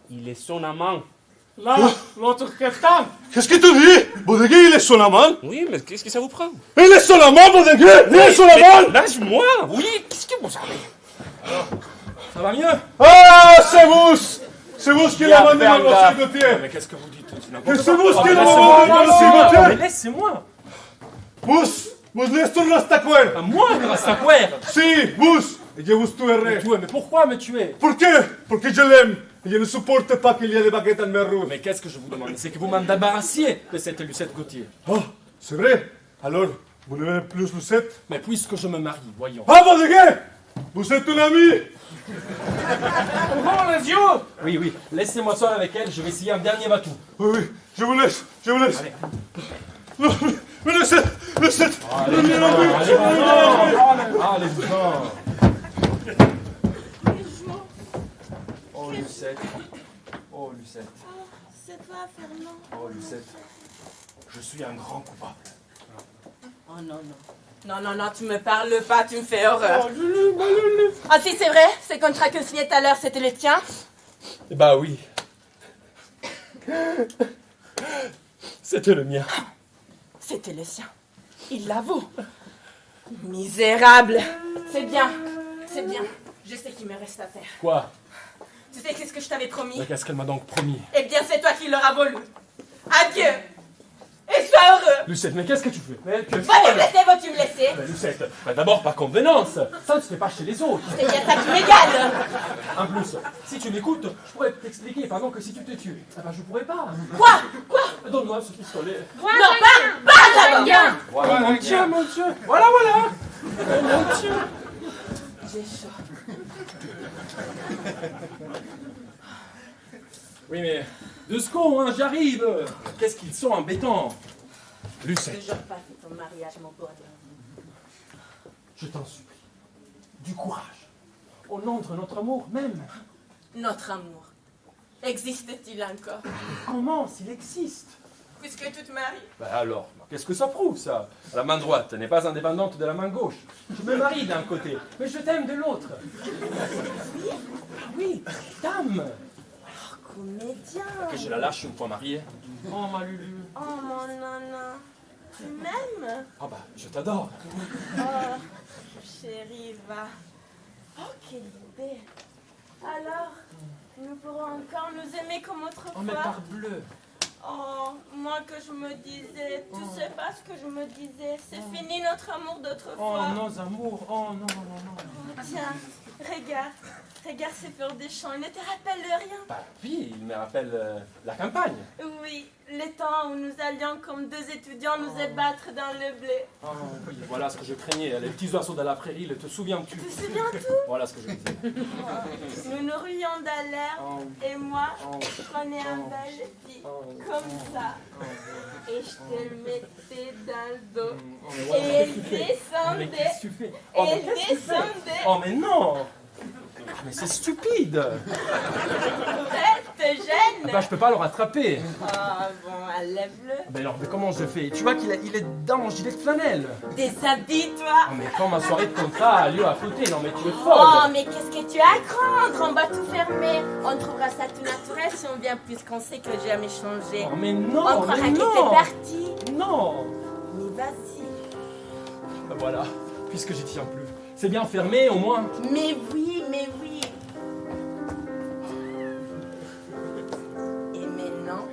Il est son amant. Là, l'autre crétin. Qu'est-ce que tu dis? Bodeguet, il est son amant. Oui, mais qu'est-ce que ça vous prend? Il est son amant, Bodeguet. Il est son amant. Lâche-moi. Oui, qu'est-ce que vous savez? Ça va mieux? Ah, c'est vous. C'est vous qui l'avez demandé, Bien, mademoiselle Ferga. Gauthier. Mais qu'est-ce que vous dites? Que c'est vous qui Mais l'avez laissez-moi, demandé, laissez-moi. mademoiselle Mais Gauthier. laissez-moi. Vous laissez tout l'astacuer. Moi, il me reste à quoi? Si, vous. Et je vous tuerai. Mais pourquoi me tuer? Pour qué? Parce que je l'aime. Et je ne supporte pas qu'il y ait des baguettes dans mes roues. Mais qu'est-ce que je vous demande? C'est que vous m'en débarrassiez de cette Lucette Gauthier. Oh, c'est vrai. Alors, vous n'aimez plus Lucette? Mais puisque je me marie, voyons. Ah, Bodeguet! Vous êtes un ami. Ouvrons les yeux. Oui, oui, laissez-moi seul avec elle, je vais essayer un dernier batou. Oui, oui, je vous laisse, je vous laisse. Non, mais Lucette, Lucette, Allez-vous-en. Oh, Lucette. Oh, Lucette. C'est toi, Fernand. Oh, Lucette. Je suis un grand coupable. Oh non, non. Non, non, non, tu me parles pas, tu me fais horreur. Ah si, c'est vrai, ce contrat que signé tout à l'heure, c'était le tien? Bah oui. C'était le mien. C'était le sien. Il l'avoue. Misérable. C'est bien, c'est bien. Je sais qu'il me reste à faire. Quoi? Tu sais qu'est-ce que je t'avais promis? Mais qu'est-ce qu'elle m'a donc promis? Eh bien, c'est toi qui l'auras voulu. Adieu. Et sois heureux. Lucette, mais qu'est-ce que tu fais? Mais tu es Va folle. me laisser, vas-tu me laisser? Mais Lucette, bah d'abord par convenance. Ça ne se fait pas chez les autres. C'est bien ça qui m'égale. En plus, si tu m'écoutes, je pourrais t'expliquer, pardon, que si tu te tues, ah bah je pourrais pas. Quoi? Quoi? Donne-moi ce pistolet. Non, pas d'abord. Voilà, mon Dieu, mon Dieu. Voilà, voilà. Oh mon Dieu. J'ai chaud. Oui, mais 2 secondes, hein, j'arrive. Qu'est-ce qu'ils sont embêtants. Lucette, Toujours pas fait ton mariage, mon beau. je t'en supplie. Du courage. Au nom de notre amour même. Notre amour. Existe-t-il encore? Comment s'il existe? Puisque tu te maries. Ben alors, qu'est-ce que ça prouve, ça? La main droite n'est pas indépendante de la main gauche. Je me marie d'un côté, mais je t'aime de l'autre. Oui, dame. Comédien. Que je la lâche une fois mariée. Oh, ma Lulu. Oh, mon nana. Tu m'aimes? Ah bah, je t'adore. Oh, chérie, va. Oh, quelle idée. Alors, nous pourrons encore nous aimer comme autrefois. Oh, mais parbleu. Oh, moi que je me disais, tu sais pas ce que je me disais, c'est fini notre amour Oh, d'autrefois. nos amours. Oh, non, non, non, non. Oh, tiens, regarde ces fleurs des champs, ils ne te rappellent rien. Bah oui, il me rappelle la campagne. Oui, les temps où nous allions comme 2 étudiants nous ébattre dans le blé. Oh, oui, voilà ce que je craignais, les petits oiseaux de la prairie, te souviens-tu? Tu te souviens tout? Voilà ce que je disais. Nous nous ruions dans l'herbe et moi, je prenais un bel épi, comme ça. Et je te mettais dans le dos. Et elle descendait. Oh, mais Elle descendait. Oh, mais non! Mais c'est stupide! Elle te gêne? Ah bah, je peux pas le rattraper. Ah bon, enlève-le. Mais alors, mais comment je fais? Tu vois qu'il est dans mon gilet de flanelle. Déshabille-toi. Oh, mais quand ma soirée de contrat a lieu à flotter, non mais tu es Oh, folle! mais qu'est-ce que tu as à craindre? On va tout fermer. On trouvera ça tout naturel si on vient, puisqu'on sait que j'ai jamais changé. Oh, mais non! On croira mais que non. t'es parti. Non! Mais vas-y. Ben voilà, puisque j'y tiens plus. C'est bien fermé au moins. Mais oui, mais oui. Et maintenant,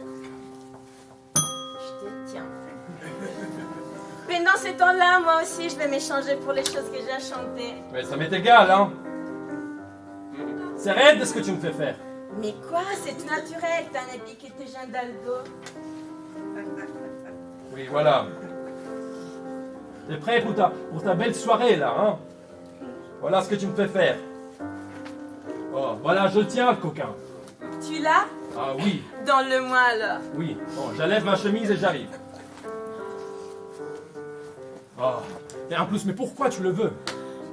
je te tiens. Pendant ce temps-là, moi aussi, je vais m'échanger pour les choses que j'ai à chanter. Mais ça m'est égal, hein! C'est raide de ce que tu me fais faire. Mais quoi? C'est tout naturel. T'as un épi qui te gêne dans le dos. Oui, voilà. T'es prêt pour ta belle soirée, là, hein? Voilà ce que tu me fais faire. Oh, voilà, je tiens, le coquin. Tu l'as? Ah oui, Donne-le-moi alors. oui. Bon, j'enlève ma chemise et j'arrive. Oh, et en plus, mais pourquoi tu le veux?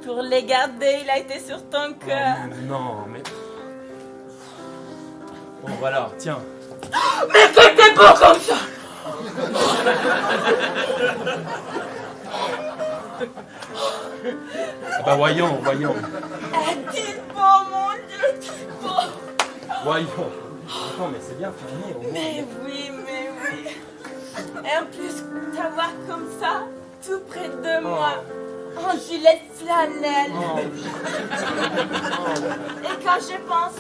Pour les garder, il a été sur ton cœur. Non, mais... Bon, voilà, tiens. Mais que t'es beau comme ça! Ah bah voyons. Est-il beau, mon Dieu, est-il beau? Voyons. Attends, mais c'est bien fermé au moins. Mais oui. Et en plus, t'avoir comme ça, tout près de moi, en gilet de flanelle. Et quand je pense,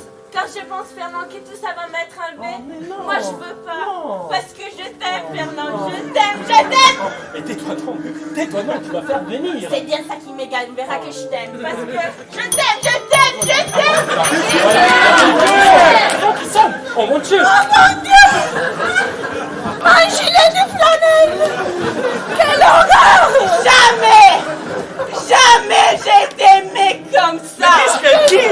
Fernand, que tout ça va m'être enlevé, moi je veux pas. Parce que je t'aime, Fernand, je t'aime. Mais tais-toi donc, tu vas faire venir. C'est bien ça qui m'égale, on verra que je t'aime. Parce que je t'aime. Oh mon Dieu! Oh mon Dieu! Un gilet de flanelle! Quelle horreur! Jamais j'ai été aimée comme ça! Qu'est-ce qu'elle dit?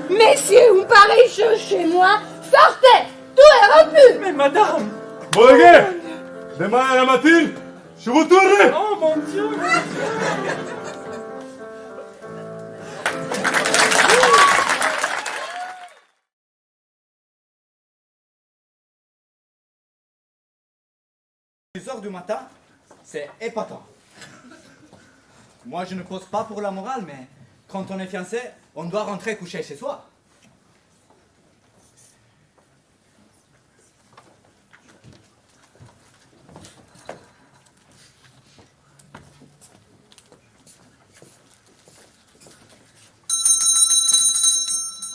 Messieurs, une pareille chose chez moi, sortez! Tout est rompu! Mais madame! Bolégué, demain à la matinée, je vous tournerai. Oh mon Dieu! Les heures du matin, c'est épatant. Moi, je ne pose pas pour la morale, mais quand on est fiancé, on doit rentrer coucher chez soi.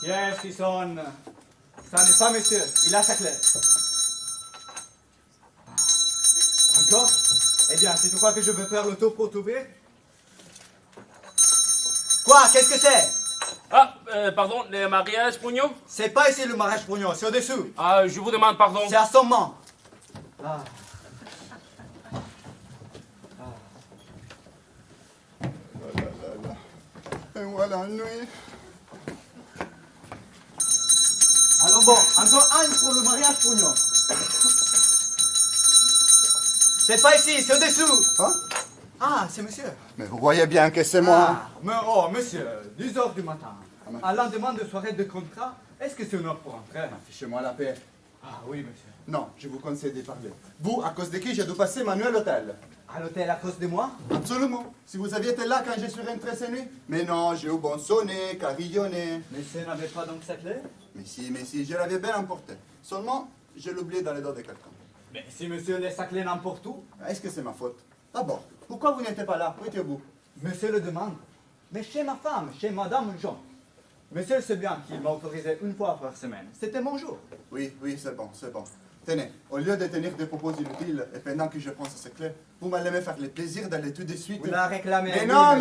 Qui est-ce qui sonne? Ça n'est pas monsieur, il a sa clé. Encore? Eh bien, si tu crois que je veux faire le tour pour t'ouvrir. Quoi? Qu'est-ce que c'est? Ah, pardon, le mariage pognon? C'est pas ici le mariage pognon, c'est au-dessous. Ah, je vous demande pardon. C'est assommant. Ah. Et voilà, nuit. Alors bon, encore un pour le mariage pour nous. C'est pas ici, c'est au-dessous. Hein? Ah, c'est monsieur. Mais vous voyez bien que c'est moi. Ah, mais oh, monsieur, 10 heures du matin. À l'endemain de soirée de contrat, est-ce que c'est une heure pour entrer? Fichez-moi la paix. Ah oui, monsieur. Non, je vous conseille de parler. Vous, à cause de qui j'ai dû passer ma nuit à l'hôtel? À l'hôtel à cause de moi? Absolument. Si vous aviez été là quand je suis rentré cette nuit. Mais non, j'ai eu bon sonner, carillonner. Monsieur n'avait pas donc sa clé? Mais si, je l'avais bien emporté. Seulement, je l'ai oublié dans les dos de quelqu'un. Mais si monsieur laisse sa clé n'importe où? Est-ce que c'est ma faute? D'abord, pourquoi vous n'étiez pas là? Où étiez-vous? Monsieur le demande. Mais chez ma femme, chez Madame Jean. Monsieur sait bien qu'il m'a autorisé une fois par semaine. C'était mon jour. Oui, c'est bon, c'est bon. Tenez, au lieu de tenir des propos inutiles, et pendant que je prends ces clés, vous m'allez me faire le plaisir d'aller tout de suite... Vous la réclamez. Mais non,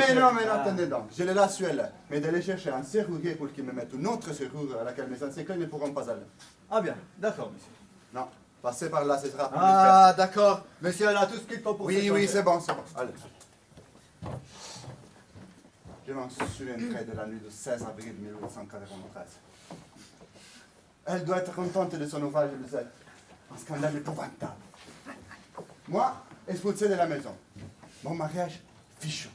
attendez donc. Je l'ai là, celui-là. Mais d'aller chercher un serrurier pour qu'il me mette une autre serrure à laquelle mes anciens clés ne pourront pas aller. Ah bien, d'accord, monsieur. Non, passez par là, ce sera plus Ah, d'accord. Monsieur a tout ce qu'il faut pour Oui, c'est bon. Allez. Je m'en souviendrai de la nuit du 16 avril 1893. Elle doit être contente de son ouvrage, le Z. Un scandale épouvantable. Moi, expulsé de la maison. Mon mariage, fichu.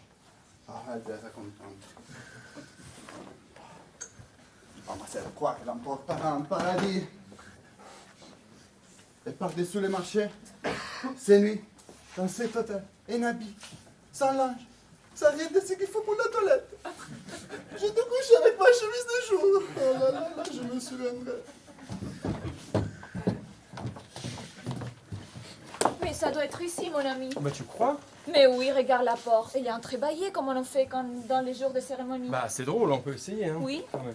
Ah, elle doit être contente. Oh, ma sœur, quoi qu'elle emportera en paradis. Et par-dessus les marchés, ces nuits, dans cet hôtel, un habit, sans linge, ça rien de ce qu'il faut pour la toilette. Je te couche avec ma chemise de jour. Oh là là là, je me souviendrai. Mais ça doit être ici, mon ami. Bah tu crois? Mais oui, regarde la porte. Il est entrebâillé comme on en fait dans les jours de cérémonie. Bah c'est drôle, on peut essayer. Hein. Oui. Quand même.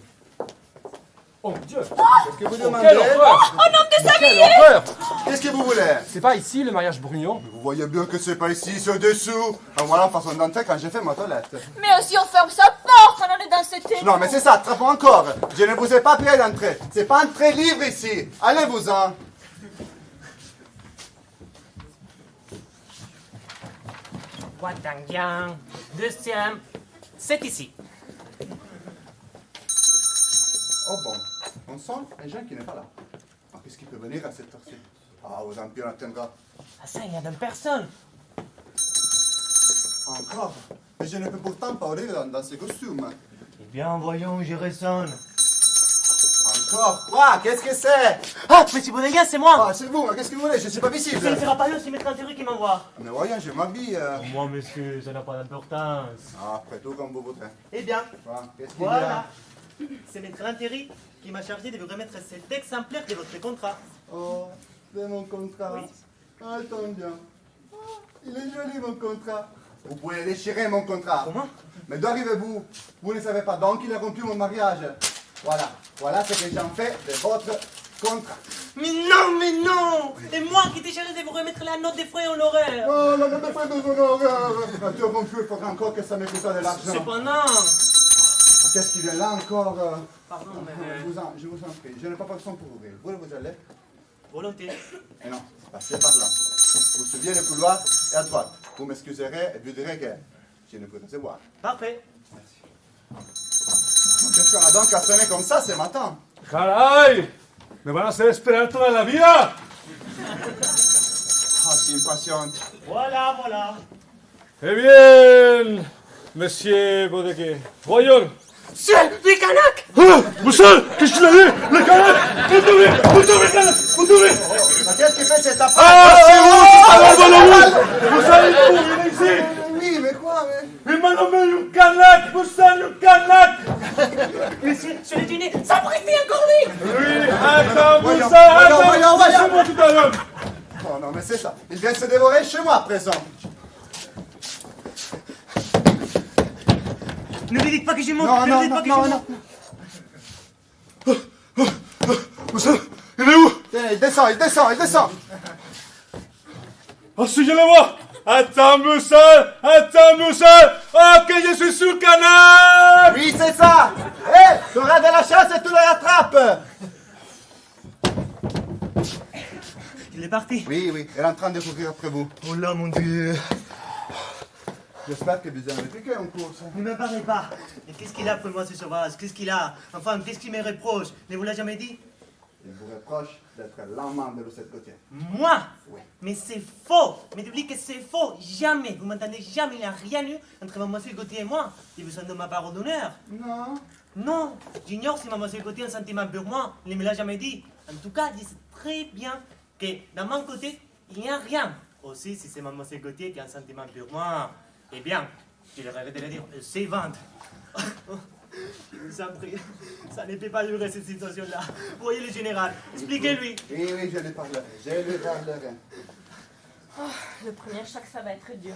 Oh mon Dieu! Qu'est-ce que vous demandez? Quelle horreur! Oh non, de Quelle horreur! Qu'est-ce que vous voulez? C'est pas ici le mariage brugnon? Vous voyez bien que c'est pas ici, c'est au-dessous. En voilà la façon d'entrer quand j'ai fait ma toilette. Mais aussi on ferme sa porte quand on est dans cette état. Non, mais c'est ça, attrape encore. Je ne vous ai pas prié d'entrer. C'est pas un très libre ici. Allez-vous-en. Guadangyang. Deuxième, c'est ici. Oh bon, on sent un gens qui n'est pas là. Ah, qu'est-ce qui peut venir à cette heure-ci? Ah, aux empires atteindra. Ah ça, il y a d'une personne. Encore? Mais je ne peux pourtant pas aller dans ces costumes. Eh bien, voyons, je résonne. Encore? Quoi? Qu'est-ce que c'est? Ah, monsieur Boudégas, c'est moi. Ah, c'est vous, qu'est-ce que vous voulez? Je suis pas visible. Ce ne sera pas eux, c'est Maître Intérêt qui m'envoie. Mais voyons, je m'habille. Moi, monsieur, ça n'a pas d'importance. Ah, après tout, comme vous voudrez. Eh bien, Qu'est-ce qu'il y a? voilà. C'est Maître Intérêt qui m'a chargé de vous remettre cet exemplaire de votre contrat. Oh, c'est mon contrat. Oui. Attends bien. Oh, il est joli, mon contrat. Vous pouvez déchirer mon contrat. Comment? Mais d'où arrivez-vous? Vous ne savez pas donc qu'il a rompu mon mariage. Voilà ce que j'en fais de votre contrat. Mais non! Et moi qui t'ai chargé de vous remettre la note des frais honoraires. Oh, la note de frais d'honoraires. Tu as rompu, il faudra encore que ça me coûte de l'argent. Cependant... Qu'est-ce qui vient là encore? Pardon, mais... Je vous en prie, je n'ai pas personne pour ouvrir. Vous allez? Volonté. Et non, passez par là. Vous suivez le couloir et à droite. Vous m'excuserez et vous direz que je ne peux recevoir. Parfait. Qu'est-ce qu'on a donc à sonner comme ça ce matin? ¡Caray! ¡Me van a hacer esperar toda la vida! Ah, c'est impatiente. Voilà. Eh bien, monsieur Bodeguet, voyons. C'est les Kanaks! Ah, monsieur, qu'est-ce qu'il a dit? Le Kanak! Vous tombez! Mais qu'est-ce qui fait cette affaire? Ah, vous savez où il est ici? Oui, mais quoi, mais... Il m'a nommé un Kanak, monsieur, un Kanak! Monsieur, sur le dîner, ça brisait encore lui! Oui, attends, Voyons, c'est moi tout à l'heure! Oh non, mais c'est ça. Il vient se dévorer chez moi à présent. Ne lui dites pas que je monte, Non. Monsieur, il est où? Tiens, il descend. Ah, si, je le vois! Attends, monsieur! Ok, je suis sur le canal! Oui, c'est ça. Hé, tu auras de la chance et tu le rattrapes. Il est parti. Oui, elle est en train de courir après vous. Oh là, mon Dieu. J'espère que vous avez piqué en course. Ne me parlez pas. Et qu'est-ce qu'il a pour moi, ce sauvage? Qu'est-ce qu'il a? Enfin, qu'est-ce qu'il me reproche? Ne vous l'a jamais dit? Il vous reproche d'être l'amant de Lucette Gauthier. Moi? Oui. Mais c'est faux. Mais dis que c'est faux. Jamais. Vous m'entendez? Jamais. Il n'y a rien eu entre mademoiselle Gauthier et moi. Il vous en donne ma parole d'honneur. Non. Non. J'ignore si mademoiselle Gauthier a un sentiment pour moi. Il ne me l'a jamais dit. En tout cas, je sais très bien que dans mon côté, il n'y a rien. Aussi, si c'est mademoiselle Gauthier qui a un sentiment pour moi, eh bien, je leur arrête de le dire, c'est vente. Je vous en prie, ça ne peut pas durer cette situation-là. Voyez le général, expliquez-lui. Oui, je lui parlerai. Je lui parlerai. Oh, le premier choc, ça va être dur.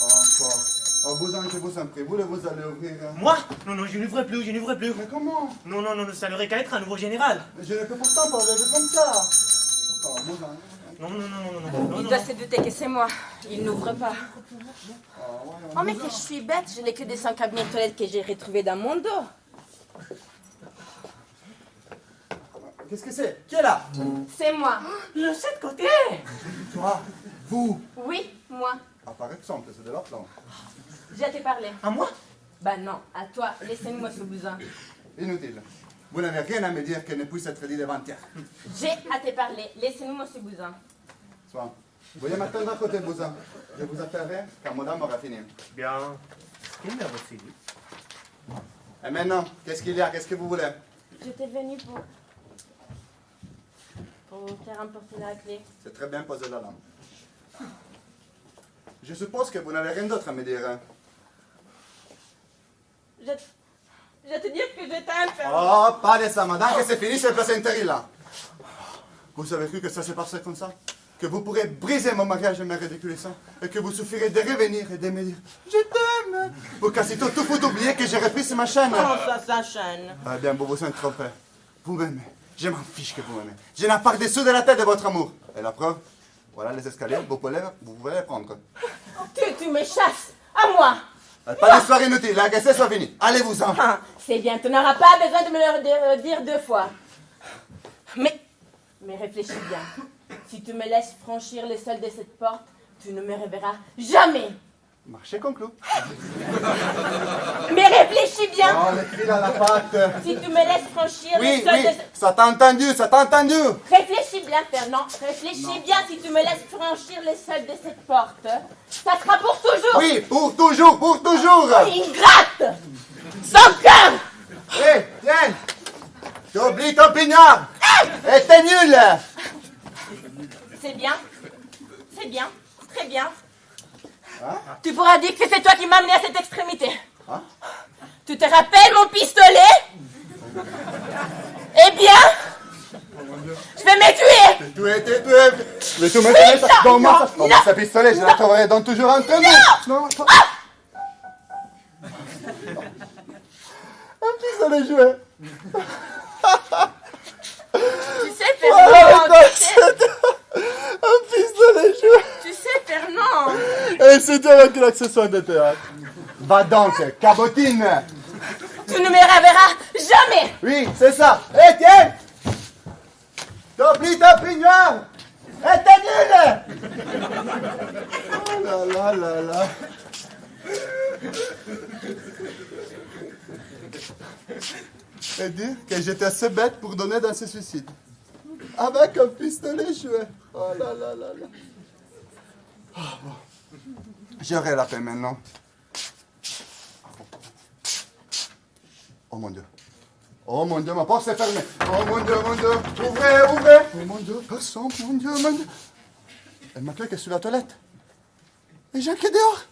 Encore. Oh, Bousin, je vous en prie, vous allez ouvrir. Moi? Non, non, je n'ouvre plus, je n'ouvre plus. Mais comment? Non, non, non, ça n'aurait qu'à être un nouveau général. Mais je ne peux pourtant pas rêver comme ça. Oh, Bousin. Non, non, non, non, non, non. Il doit se douter que c'est moi. Il n'ouvre pas. Oh, Oh, mais que je suis bête. Je n'ai que des 100 cabinets de toilette que j'ai retrouvés dans mon dos. Qu'est-ce que c'est? Qui est là? C'est moi. Le 7 côté. Toi? Vous? Oui, moi. Ah, par exemple, c'est de leur plan. J'ai à te parler. À moi? Bah non, à toi. Laissez-moi ce bousin. Inutile. Vous n'avez rien à me dire qui ne puisse être dit devant hier. J'ai à te parler. Laissez-moi ce bousin. Soit. Veuillez m'attendre à côté de Bousin. Je vous appellerai quand madame aura fini. Bien. Qu'il m'a reçu, lui. Et maintenant, qu'est-ce qu'il y a? Qu'est-ce que vous voulez? J'étais venue pour faire emporter la clé. C'est très bien posé la langue. Je suppose que vous n'avez rien d'autre à me dire. Hein? Je vais te dire que je t'aime. Oh, pas de ça, madame, que c'est fini, c'est le plaisanterie là. Vous avez cru que ça s'est passé comme ça? Que vous pourrez briser mon mariage et me ridiculiser et que vous suffirez de revenir et de me dire « Je t'aime » pour qu'aussitôt tout faut oublier que j'ai repris sur ma chaîne. Comment ça s'enchaîne? Ah bien, vous vous êtes trompé. Vous m'aimez. Je m'en fiche que vous m'aimez. Je n'ai pas dessous de la tête de votre amour. Et la preuve, voilà les escaliers, vous pouvez les prendre. Tu me chasses. À moi. Pas d'histoire inutile, la que soit fini. Allez-vous-en. Ah, c'est bien, tu n'auras pas besoin de me le dire deux fois. Mais réfléchis bien. Si tu me laisses franchir le sol de cette porte, tu ne me reverras jamais. Marché conclu. Mais réfléchis bien. Oh, les fils à la patte. Si tu me laisses franchir le sol de cette... ça t'a entendu, ça t'a entendu. Réfléchis bien, Fernand. Réfléchis bien. Si tu me laisses franchir le sol de cette porte, ça sera pour toujours. Oui, pour toujours, pour toujours. Ingrate. Sans cœur. Hé, tiens. Tu oublies ton pignard. Et t'es nul. C'est bien. C'est bien. Très bien. Hein? Tu pourras dire que c'est toi qui m'as amené à cette extrémité. Hein? Tu te rappelles mon pistolet? Eh bien, je vais me tuer. T'es tué. Mais tu me tuer, ça. Dans moi, ça. Ce pistolet, je la trouverai donc toujours entre nous. Non. Un pistolet joué. Tu sais, Fernand. Un pistolet joué. Tu sais, Fernand. Et c'était avec l'accessoire de théâtre. Va donc, cabotine. Tu ne me reverras jamais. Oui, c'est ça. Hé, tiens. T'oublies ton peignoir. Et t'es nul. Oh là. Et dire que j'étais assez bête pour donner dans ce suicide. Avec un pistolet joué. Oh là. Oh, bon. J'aurai la paix maintenant. Oh mon Dieu, ma porte s'est fermée. Oh mon Dieu. Ouvrez. Oh mon Dieu, personne, mon Dieu. Elle m'a cru qu'elle est sur la toilette. Et Jacques est dehors.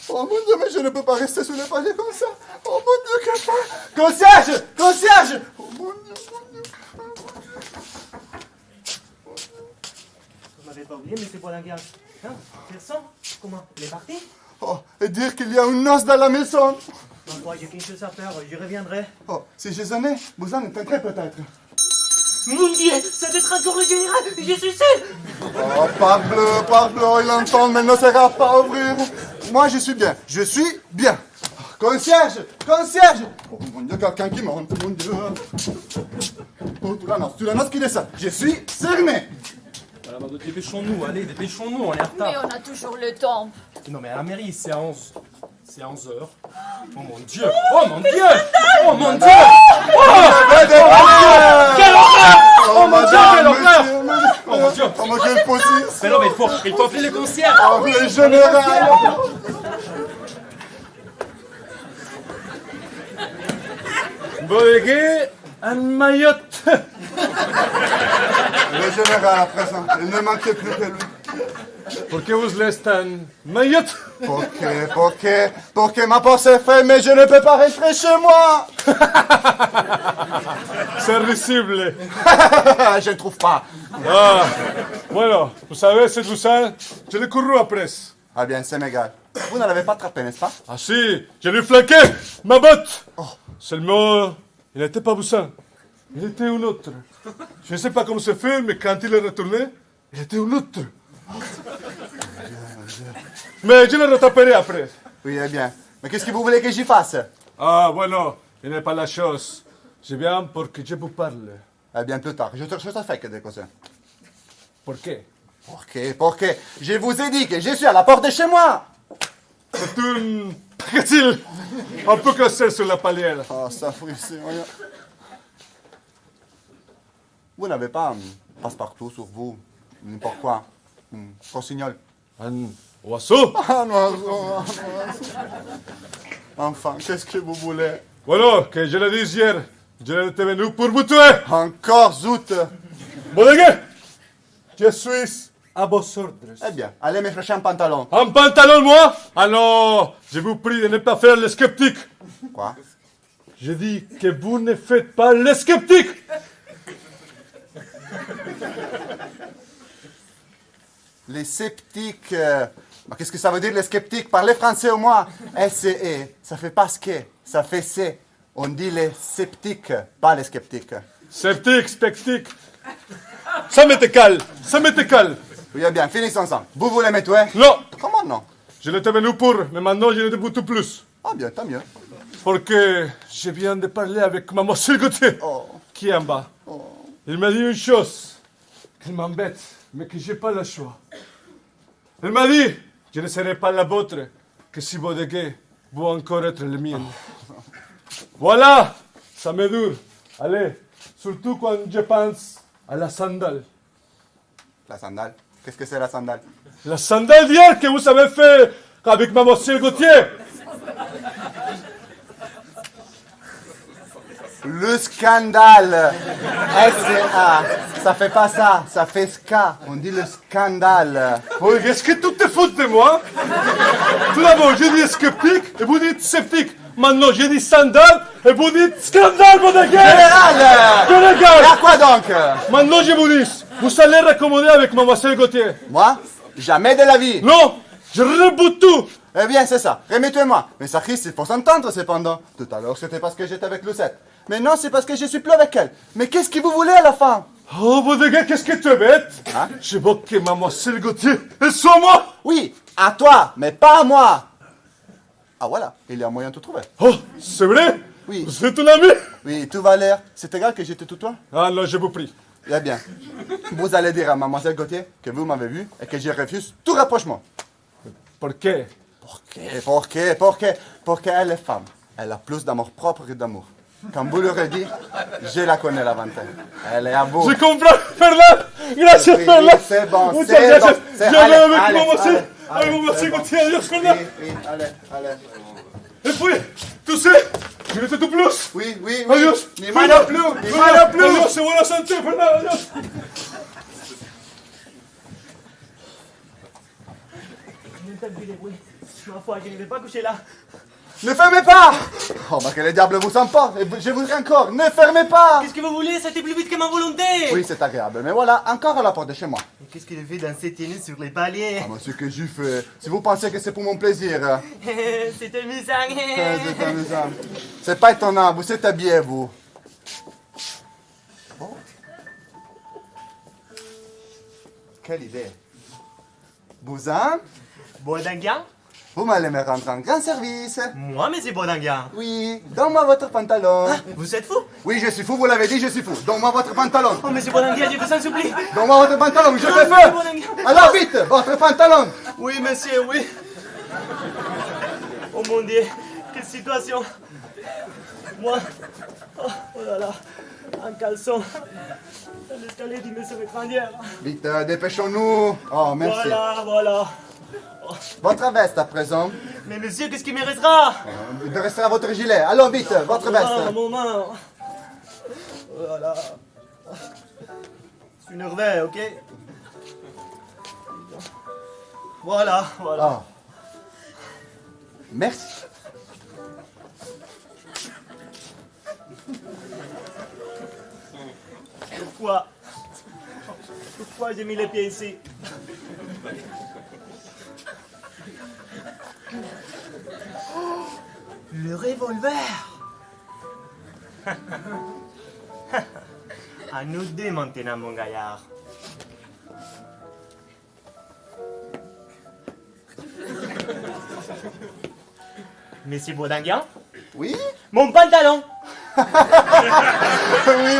Oh mon Dieu, mais je ne peux pas rester sous le palier comme ça. Oh mon Dieu, Concierge. Oh mon Dieu. Vous m'avez pas oublié, monsieur Boilanguin? Hein? Personne? Comment? Il est parti? Oh, et dire qu'il y a une noce dans la maison. Non, moi, j'ai qu'une chose à faire, je reviendrai. Oh, si je sonnais, vous en entendrez peut-être. Mon Dieu, ça doit être encore le général, je suis seul. Oh, parbleu, il entend, mais ne sera pas ouvrir. Moi, je suis bien. Concierge. Oh mon Dieu, quelqu'un qui monte, mon Dieu. Oh, tu la noce qui descend. Je suis cerné. Madame Ado, dépêchons-nous, allez, dépêchons-nous, on est en retard. Mais on a toujours le temps. Non, mais à la mairie, c'est à 11. C'est à 11h. Oh mon Dieu! Oh mon Dieu! Oh mon Dieu! Quelle horreur! Oh mon Dieu, quelle horreur! Oh mon Dieu! Comment c'est possible? Mais non, mais il faut appeler les concierges! Oh, le général! Bodegué, un maillotte. Le général, à présent, il ne manquait plus que lui. ¿Por qué vous laissez un maillotte? Porque ma porte est fermée, mais je ne peux pas rentrer chez moi. C'est risible. Je ne trouve pas. Ah, bueno, vous savez, cette Busan, je l'ai couru après. Ah bien, c'est mégal. Vous ne l'avez pas attrapé, n'est-ce pas? Ah si, je lui ai flanqué ma botte. Seulement, il n'était pas Busan. Il était un autre. Je ne sais pas comment c'est fait, mais quand il est retourné, il était un autre. Mais je le rattraperai après. Oui, eh bien. Mais qu'est-ce que vous voulez que j'y fasse? Ah, bueno, ce n'est pas la chose. Je viens pour que je vous parle. Eh bien, plus tard. Je te fais que des causes. ¿Por qué? Porque je vous ai dit que je suis à la porte de chez moi. C'est un imbécile. Un peu cassé sur la palière. Oh, ça frisse. Vous n'avez pas un passe-partout sur vous? N'importe quoi. Un rossignol. Un oiseau? Un oiseau. Enfin, qu'est-ce que vous voulez? Bueno, que je l'ai dit hier. Je étais venu pour vous tuer. Encore zut. Bodegué, je suis à vos ordres. Eh bien, allez me chercher un pantalon. Un pantalon, moi? Ah non, je vous prie de ne pas faire le sceptique. Quoi? Je dis que vous ne faites pas le sceptique. Les sceptiques. Qu'est-ce que ça veut dire, les sceptiques? Parlez français au moins. S-E. Ça fait pas ce que. Ça fait C. On dit les sceptiques, pas les sceptiques. Sceptique, spectique. Ça m'était calme. Ça m'était calme. Oui, eh bien, finissons ensemble. Vous voulez me tuer? Non. Comment non? Je l'étais venu pour, mais maintenant je ne débute plus. Ah bien, tant mieux. Parce que je viens de parler avec Mademoiselle Gauthier, qui est en bas. Il m'a dit une chose, qu'il m'embête, mais que j'ai pas le choix. Elle m'a dit, je ne serai pas la vôtre, que si Bodegué veut encore être le mien. Voilà, ça me dure. Allez, surtout quand je pense à la sandale. La sandale? Qu'est-ce que c'est la sandale? La sandale d'hier que vous avez fait avec Mademoiselle Gauthier. Le scandale. S-A. Ça fait pas ça, ça fait ska. On dit le scandale. Oui, est-ce que tu te fous de moi? Tout d'abord, j'ai dit sceptique et vous dites sceptique. Maintenant, j'ai dit sandale et vous dites scandale, Bodegué. Général! Général! Et à quoi donc? Maintenant, je vous dis, vous allez raccommoder avec Mademoiselle Gauthier. Moi? Jamais de la vie. Non, je reboot tout. Eh bien, c'est ça. Remettez-moi. Mais ça crie, il faut s'entendre cependant. Tout à l'heure, c'était parce que j'étais avec Lucette. Maintenant, c'est parce que je suis plus avec elle. Mais qu'est-ce que vous voulez à la fin? Oh, Bodegué, qu'est-ce que tu es bête? Hein? Je veux que Mademoiselle Gauthier, elle soit moi. Oui, à toi, mais pas à moi. Ah voilà, il y a moyen de te trouver. Oh, c'est vrai? Oui. Vous êtes un ami? Oui, tout va l'air. C'est égal que je te tutoie? Ah non, je vous prie. Eh bien, vous allez dire à Mademoiselle Gauthier que vous m'avez vu et que je refuse tout rapprochement. Por qué? Porque elle est femme. Elle a plus d'amour propre que d'amour. Quand vous l'aurez dit, je la connais la vingtaine. Elle est à vous. Je comprends, Fernand. Gracias, Oui, Fernand. c'est bon, Muchas c'est gracias. bon. C'est- Je vais allez, avec allez, Mademoiselle. allez, Avec Mademoiselle c'est bon. Gauthier. Adios, Fernand. Oui, allez. Et puis, tu sais, je ne te tout plus. Oui. Adios. Ni moi non plus, ni moi non plus. Adios, c'est buena santé, Fernand. Adios. Ma foi, je ne vais pas coucher là. Ne fermez pas! Oh, que les diables vous emportent. Et je voudrais encore, ne fermez pas! Qu'est-ce que vous voulez? C'était plus vite que ma volonté. Oui, c'est agréable, mais voilà, encore à la porte de chez moi. Mais qu'est-ce que je fais dans cette tenue sur les paliers? Ah, monsieur, que j'y fais. Si vous pensez que c'est pour mon plaisir, C'est amusant. c'est amusant. C'est pas étonnant, vous êtes habillé, vous. Oh. Quelle idée. Bousin? Bodanguian? Vous m'allez me rendre un grand service. Moi, monsieur Bodanguin. Oui, donne-moi votre pantalon. Vous êtes fou? Oui, je suis fou, vous l'avez dit, je suis fou. Donne-moi votre pantalon. Oh, monsieur Bodanguin, je vous en supplie. Donne-moi votre pantalon, je fais monsieur feu. Bodanguin. Alors vite, votre pantalon. Oui, monsieur, oui. Oh mon Dieu, quelle situation. Moi, oh là là, un caleçon. Dans l'escalier du monsieur étrangère. Vite, dépêchons-nous. Oh, merci. Voilà. Votre veste à présent. Mais monsieur, qu'est-ce qui me restera? Il restera votre gilet. Allons vite, votre veste. Mon main. Voilà. Je suis nerveux, ok? Voilà. Oh. Merci. Pourquoi j'ai mis les pieds ici? Oh, le revolver. À nous deux maintenant, mon gaillard. Monsieur Bodanguin? Oui? Mon pantalon. Oui,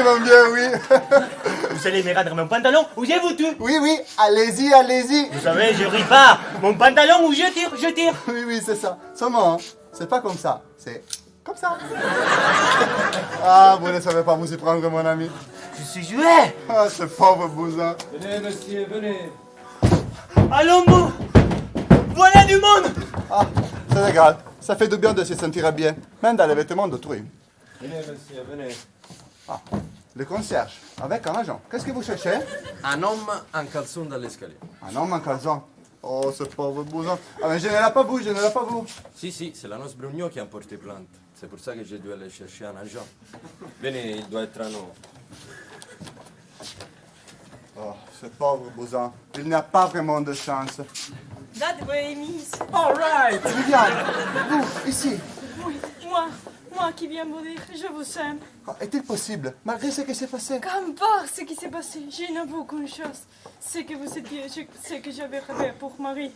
mon vieux, oui. Vous allez me rendre mon pantalon ou je vous tue? Oui, allez-y. Vous savez, je ris pas. Mon pantalon ou je tire. Oui, c'est ça. Seulement, c'est pas comme ça. C'est comme ça. Ah, vous ne savez pas vous y prendre, mon ami. Je suis joué. Ah, ce pauvre bousin. Venez, monsieur, venez. Allons, vous. Voilà du monde. Ah, c'est égal. Ça fait du bien de se sentir bien, même dans les vêtements d'autrui. Venez, monsieur, venez. Ah, le concierge, avec un agent. Qu'est-ce que vous cherchez? Un homme en caleçon dans l'escalier. Un homme en caleçon. Oh, ce pauvre bousin. Ah, mais je ne l'ai pas vu. Si, c'est la noce Brugno qui a porté plainte. C'est pour ça que j'ai dû aller chercher un agent. Venez, il doit être à nous. Oh, ce pauvre bousin. Il n'a pas vraiment de chance. That way, miss. All right. Viviane, vous, ici. Oui, moi qui viens vous dire, je vous aime. Oh, est-il possible, malgré ce qui s'est passé? Qu'importe ce qui s'est passé, je n'avoue qu'une chose. C'est que vous étiez ce que j'avais rêvé pour Marie.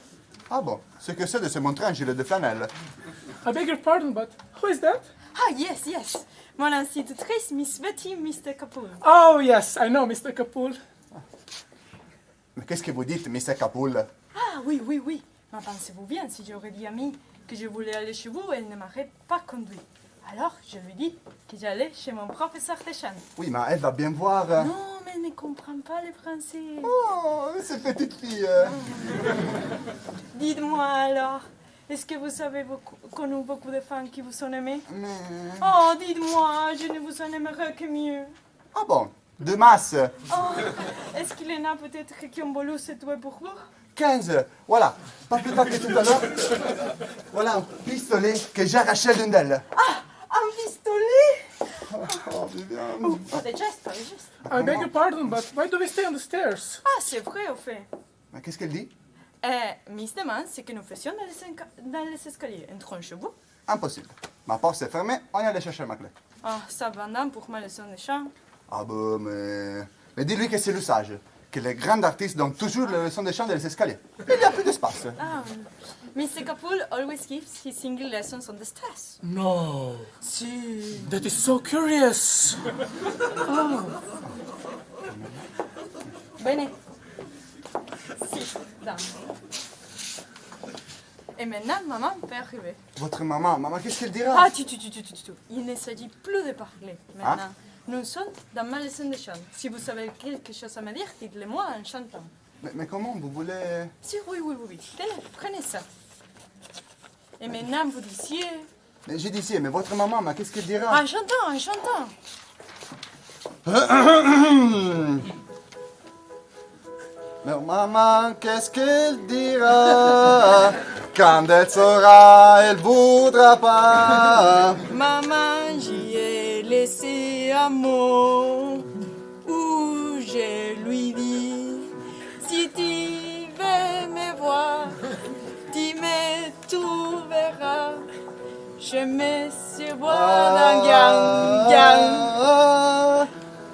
Ah bon, ce que c'est de se montrer un gilet de flanelle. I beg your pardon, but who is that? Ah, yes. Mon institutrice, Miss Betty, Mr. Kapoor. Oh, yes, I know, Mr. Kapoor. Mais qu'est-ce que vous dites, Mr. Kapoor? Ah, oui. Mais pensez-vous bien, si j'aurais dit à Mie que je voulais aller chez vous, elle ne m'aurait pas conduit. Alors, je lui dis que j'allais chez mon professeur de chant. Oui, mais elle va bien voir. Non, mais elle ne comprend pas le français. Oh, cette petite fille. Dites-moi alors, est-ce que vous avez connu beaucoup de femmes qui vous ont aimé? Oh, dites-moi, je ne vous en aimerais que mieux. Ah bon, de masse. Oh, est-ce qu'il y en a peut-être qui ont voulu se tuer pour vous? 15, voilà. Pas plus tard que tout à l'heure. Voilà un pistolet que j'ai arraché d'une d'elles. Ah, un pistolet? Oh, Viviane. C'est juste. I beg your pardon, but why do we stay on the stairs? Ah, c'est vrai, au fait. Mais qu'est-ce qu'elle dit? Miss demande ce que nous faisions dans les escaliers. Entrons chez vous. Impossible. Ma porte s'est fermée, on y allait chercher ma clé. Ah, ça va pour ma leçon de chant. Ah bon, mais dis-lui que c'est le sage. Que les grands artistes donnent toujours les leçons de chant dans les escaliers. Il n'y a plus d'espace. Ah, Mr. Kapoor always gives his single lessons on the stairs. No. Si. That is so curious. Oh. Bene. Si, down. Et maintenant, maman peut arriver. Votre maman, qu'est-ce qu'elle dira? Ah, tu. Il ne s'agit plus de parler maintenant. Nous sommes dans ma leçon de chant. Si vous avez quelque chose à me dire, dites-le-moi en chantant. Mais comment vous voulez... Si, oui. Tenez, prenez ça. Et maintenant, vous disiez... Mais j'ai dit si, mais votre maman, qu'est-ce qu'elle dira? En chantant. Mais maman, qu'est-ce qu'elle dira? Quand elle saura, elle voudra pas. Maman, j'y ai laissé un mot où je lui dis: si tu veux me voir, tu me trouveras. Je me suis dans gang.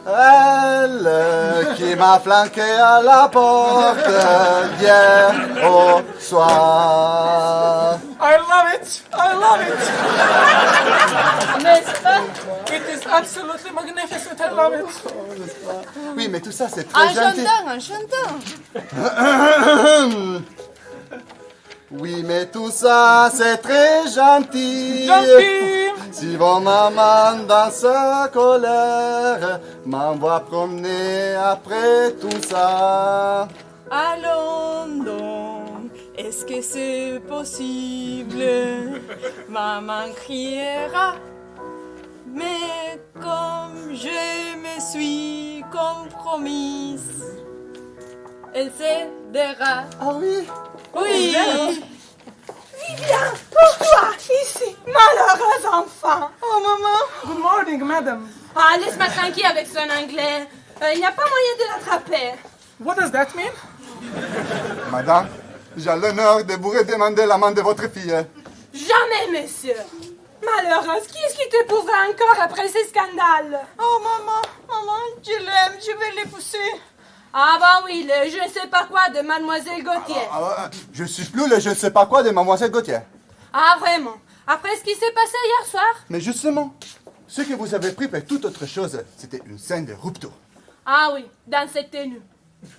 Elle qui m'a flanqué à la porte hier au soir. love it. N'est-ce pas? It is absolutely magnificent. I love it. Oui, mais tout ça, c'est très gentil. Un chantant. Oui, mais tout ça, c'est très gentil. Gentil. Si vos mamans dans sa colère m'envoient promener après tout ça. Allons donc, est-ce que c'est possible? Maman criera, mais comme je me suis compromise, elle cédera. Ah oui? Oui. Vivian, pourquoi ici? Malheureux enfant. Oh maman. Good morning, madam. Ah, laisse-moi tranquille avec son anglais. Il n'y a pas moyen de l'attraper. What does that mean? Madame, j'ai l'honneur de vous redemander la main de votre fille. Jamais, monsieur. Malheureuse, qui est-ce qui t'épousera encore après ces scandales? Oh maman, je l'aime, je vais l'épouser. Ah bah oui, le je ne sais pas quoi de Mademoiselle Gauthier. Je suis plus le je ne sais pas quoi de Mademoiselle Gauthier. Ah vraiment? Après ce qui s'est passé hier soir? Mais justement, ce que vous avez pris pour toute autre chose, c'était une scène de rupture. Ah oui, dans cette tenue.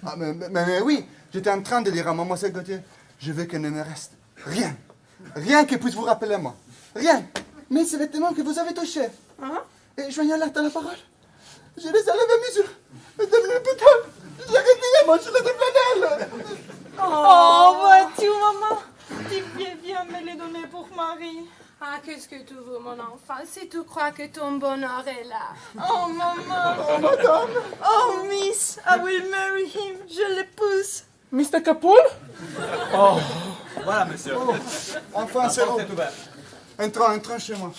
Ah, mais oui, j'étais en train de dire à Mademoiselle Gauthier, je veux qu'il ne me reste rien. Rien qui puisse vous rappeler à moi. Rien. Mais ces vêtements que vous avez touchés. Et joignant l'acte à la parole, je les ai levés mes yeux. Et devenus impeccables. J'ai retiré mon gilet de flanelle. Oh, vois-tu maman, tu peux bien me les donner pour mari. Ah, qu'est-ce que tu veux, mon enfant, si tu crois que ton bonheur est là. Oh maman. Oh madame. Oh miss, I will marry him, je l'épouse. Mr. Kapoor? Oh, voilà, monsieur. Oh, enfin, c'est bon. Entrons chez moi.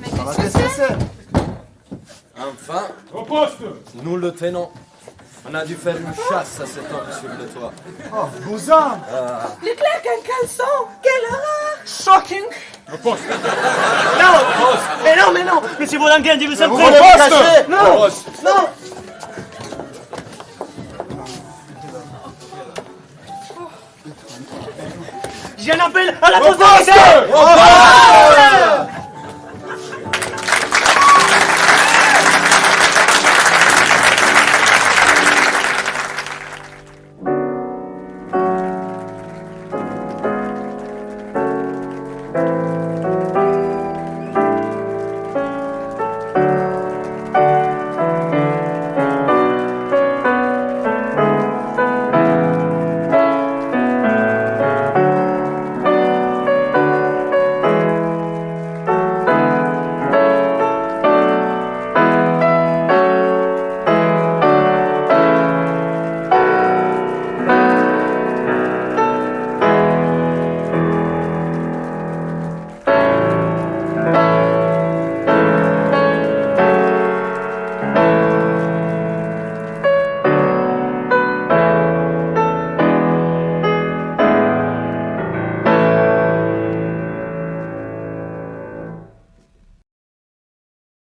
Mais Ça va, qu'est-ce que c'est? Enfin, Au poste. nous le tenons. On a dû faire une chasse à cet homme sur le toit. Oh, Bousin. Le clerc en caleçon, quelle horreur! Shocking. Au poste. Mais non, monsieur Bourlanguin, je vous en Vous prie. voulez vous cacher? Non, non. J'en appelle à la poste.